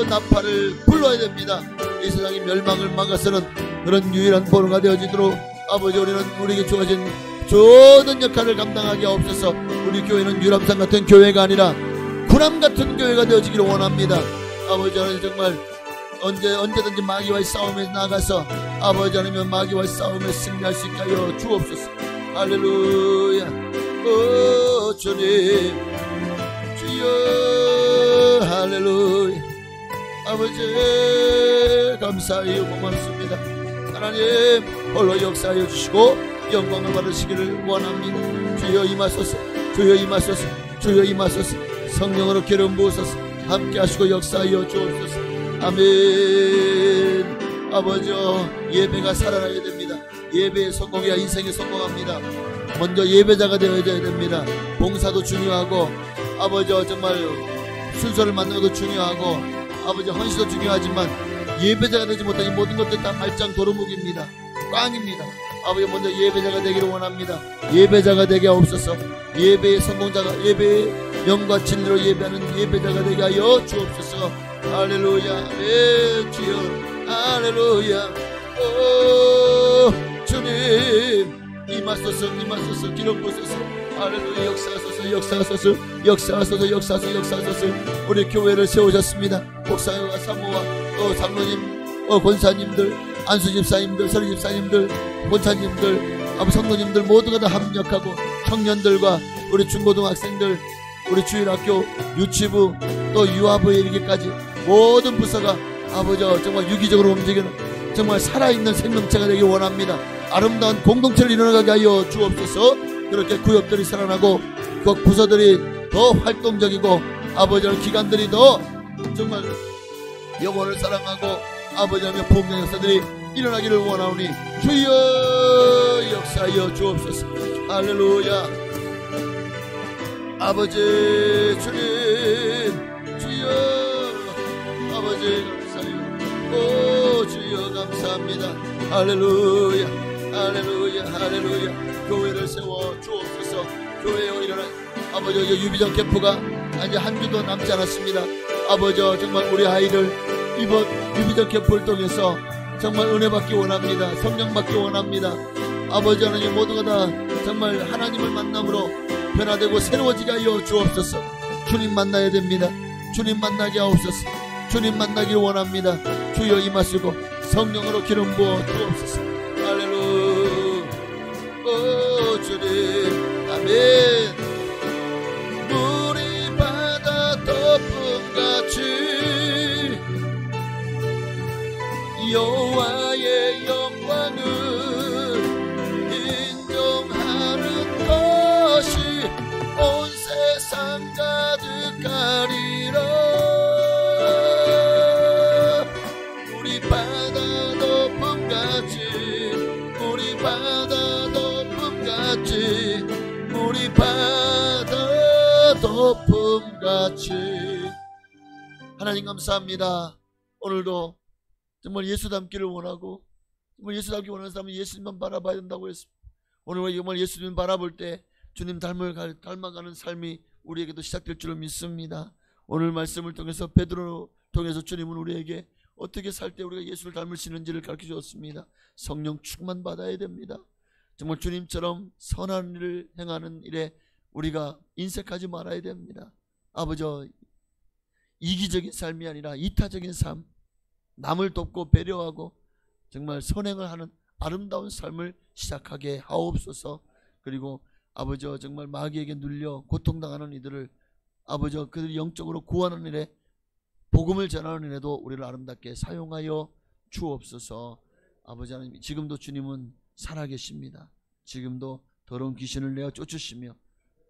나팔을 불러야 됩니다. 이 세상의 멸망을 막아서는 그런 유일한 보루가 되어지도록 아버지 우리는 우리에게 주어진 모든 역할을 감당하게 하옵소서. 우리 교회는 유람산 같은 교회가 아니라 군함 같은 교회가 되어지기를 원합니다. 아버지 하나님 정말 언제든지 마귀와의 싸움에 나가서 아버지 하나님 마귀와의 싸움에 승리할 수 있게 하여 주옵소서. 할렐루야. 오 주님 주여 할렐루야. 아버지 감사해요. 고맙습니다. 하나님 홀로 역사하여 주시고 영광을 받으시기를 원합니다. 주여 임하소서, 주여 임하소서, 주여 임하소서. 성령으로 기름 부으소서. 함께 하시고 역사하여 주옵소서. 아멘. 아버지 예배가 살아나야 됩니다. 예배의 성공이야 인생이 성공합니다. 먼저 예배자가 되어야 됩니다. 봉사도 중요하고 아버지 정말 순서를 만드는 것도 중요하고 아버지 헌신도 중요하지만 예배자가 되지 못한 이 모든 것들 다 발장 도루묵입니다. 꽝입니다. 아버지 먼저 예배자가 되기를 원합니다. 예배자가 되게 하옵소서. 예배의 성공자가 예배의 영과 진리로 예배하는 예배자가 되게 하여 주옵소서. 할렐루야. 네 주여 할렐루야. 오 주님 임하소서 임하소서 기름 부으소서. 할렐루야. 역사하소서 역사하소서 역사하소서 역사하소서 역사하소서. 우리 교회를 세우셨습니다. 목사님과 사모와 또 장로님 권사님들 안수집사님들 서리집사님들 권사님들 아버지 성도님들 모두가 다 합력하고 청년들과 우리 중고등학생들 우리 주일학교 유치부 또 유아부에 이르기까지 모든 부서가 아버지 정말 유기적으로 움직이는 정말 살아있는 생명체가 되길 원합니다. 아름다운 공동체를 일어나게 하여 주옵소서. 그렇게 구역들이 살아나고 그 부서들이 더 활동적이고 아버지 기관들이 더 정말 영혼을 사랑하고 아버지 하며 부흥의 역사들이 일어나기를 원하오니 주여 역사하여 주옵소서. 할렐루야. 아버지 주님 주여 아버지 감사해요. 오 주여 감사합니다. 할렐루야 할렐루야 할렐루야. 교회를 세워 주옵소서. 교회에 일어나 아버지 유비전 캠프가 이제 한 주도 남지 않았습니다. 아버지 정말 우리 아이를 이번 유비전 캠프를 통해서 정말 은혜 받기 원합니다. 성령 받기 원합니다. 아버지 하나님 모두가 다 정말 하나님을 만남으로 변화되고 새로워지게 하여 주옵소서. 주님 만나야 됩니다. 주님 만나게 하옵소서. 주님 만나길 원합니다. 주여 임하시고 성령으로 기름 부어 주옵소서. 할렐루야. 오 주님 아멘. 물이 바다 덮음같이 여호와의 영광을 인정하는 것이 온 세상 가득하리라. 우리 바다 덮음같이 우리 바다 덮음같이 우리 바다 덮음같이. 하나님 감사합니다. 오늘도 정말 예수 닮기를 원하고 정말 예수 닮기 원하는 사람은 예수님만 바라봐야 된다고 했습니다. 오늘 정말 예수님 바라볼 때 주님 닮아가는 삶이 우리에게도 시작될 줄을 믿습니다. 오늘 말씀을 통해서 베드로를 통해서 주님은 우리에게 어떻게 살 때 우리가 예수를 닮을 수 있는지를 가르쳐 주었습니다. 성령 충만 받아야 됩니다. 정말 주님처럼 선한 일을 행하는 일에 우리가 인색하지 말아야 됩니다. 아버지 이기적인 삶이 아니라 이타적인 삶, 남을 돕고 배려하고 정말 선행을 하는 아름다운 삶을 시작하게 하옵소서. 그리고 아버지 정말 마귀에게 눌려 고통당하는 이들을 아버지 그들이 영적으로 구하는 일에 복음을 전하는 일에도 우리를 아름답게 사용하여 주옵소서. 아버지 하나님 지금도 주님은 살아계십니다. 지금도 더러운 귀신을 내어 쫓으시며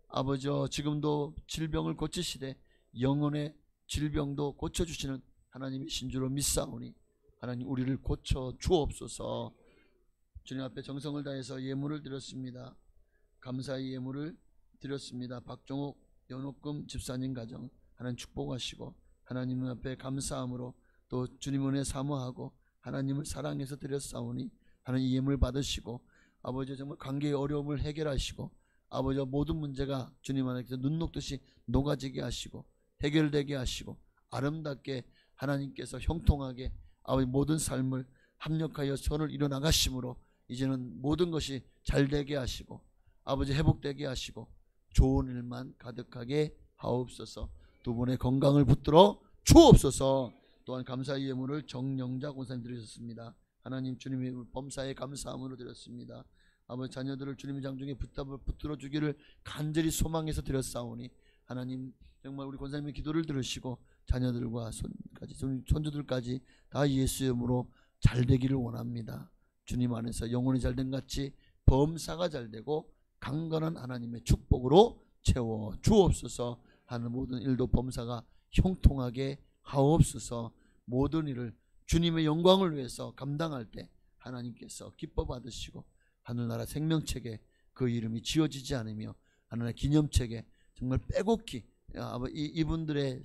아버지 지금도 질병을 고치시되 영혼의 질병도 고쳐주시는 하나님이신 줄로 믿사오니 하나님 우리를 고쳐 주옵소서. 주님 앞에 정성을 다해서 예물을 드렸습니다. 감사의 예물을 드렸습니다. 박종욱 연옥금 집사님 가정 하나님 축복하시고 하나님 앞에 감사함으로 또 주님 은혜 사모하고 하나님을 사랑해서 드렸사오니 하나님 예물 받으시고 아버지 정말 관계의 어려움을 해결하시고 아버지 모든 문제가 주님 안에서 눈 녹듯이 녹아지게 하시고 해결되게 하시고 아름답게 하나님께서 형통하게 아버지 모든 삶을 합력하여 선을 이뤄나가심으로 이제는 모든 것이 잘되게 하시고 아버지 회복되게 하시고 좋은 일만 가득하게 하옵소서. 두 분의 건강을 붙들어 주옵소서. 또한 감사의 예물을 정영자 권사님 드리셨습니다. 하나님 주님의 범사에 감사함으로 드렸습니다. 아버지 자녀들을 주님의 장중에 붙들어 주기를 간절히 소망해서 드렸사오니 하나님 정말 우리 권사님의 기도를 들으시고 자녀들과 손주들까지 다 예수의 이름으로 잘 되기를 원합니다. 주님 안에서 영혼이 잘된 같이 범사가 잘되고 강건한 하나님의 축복으로 채워 주옵소서. 하는 모든 일도 범사가 형통하게 하옵소서. 모든 일을 주님의 영광을 위해서 감당할 때 하나님께서 기뻐 받으시고 하늘나라 생명책에 그 이름이 지어지지 않으며 하늘나라 기념책에 정말 빼곡히 이분들의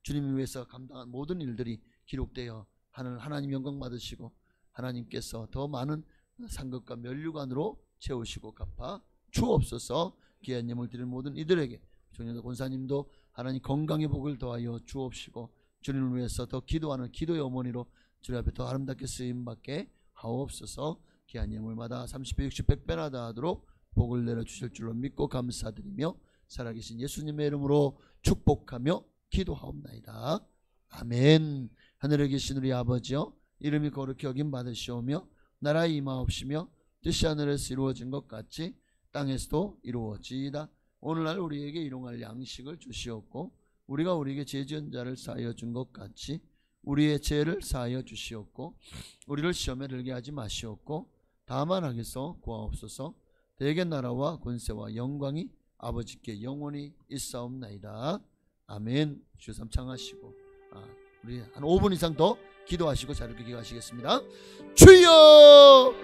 주님을 위해서 감당한 모든 일들이 기록되어 하나님 영광 받으시고 하나님께서 더 많은 상급과 면류관으로 채우시고 갚아 주옵소서. 귀한 예물 드릴 모든 이들에게 정년도 권사님도 하나님 건강의 복을 더하여 주옵시고 주님을 위해서 더 기도하는 기도의 어머니로 주님 앞에 더 아름답게 쓰임받게 하옵소서. 귀한 예물마다 30배 60배 100배나 다하도록 복을 내려주실 줄로 믿고 감사드리며 살아계신 예수님의 이름으로 축복하며 기도하옵나이다. 아멘. 하늘에 계신 우리 아버지여, 이름이 거룩히 여김받으시오며 나라에 임하옵시며 뜻이 하늘에서 이루어진 것 같이 땅에서도 이루어지이다. 오늘날 우리에게 일용할 양식을 주시옵고 우리가 우리에게 죄 지은 자를 사하여 준 것 같이 우리의 죄를 사하여 주시옵고 우리를 시험에 들게 하지 마시옵고 다만 악에서 구하옵소서. 대개 나라와 권세와 영광이 아버지께 영원히 있사옵나이다. 아멘. 주 삼창하시고 우리 한 5분 이상 더 기도하시고 자리를 기도하시겠습니다. 주여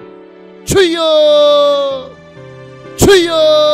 주여 주여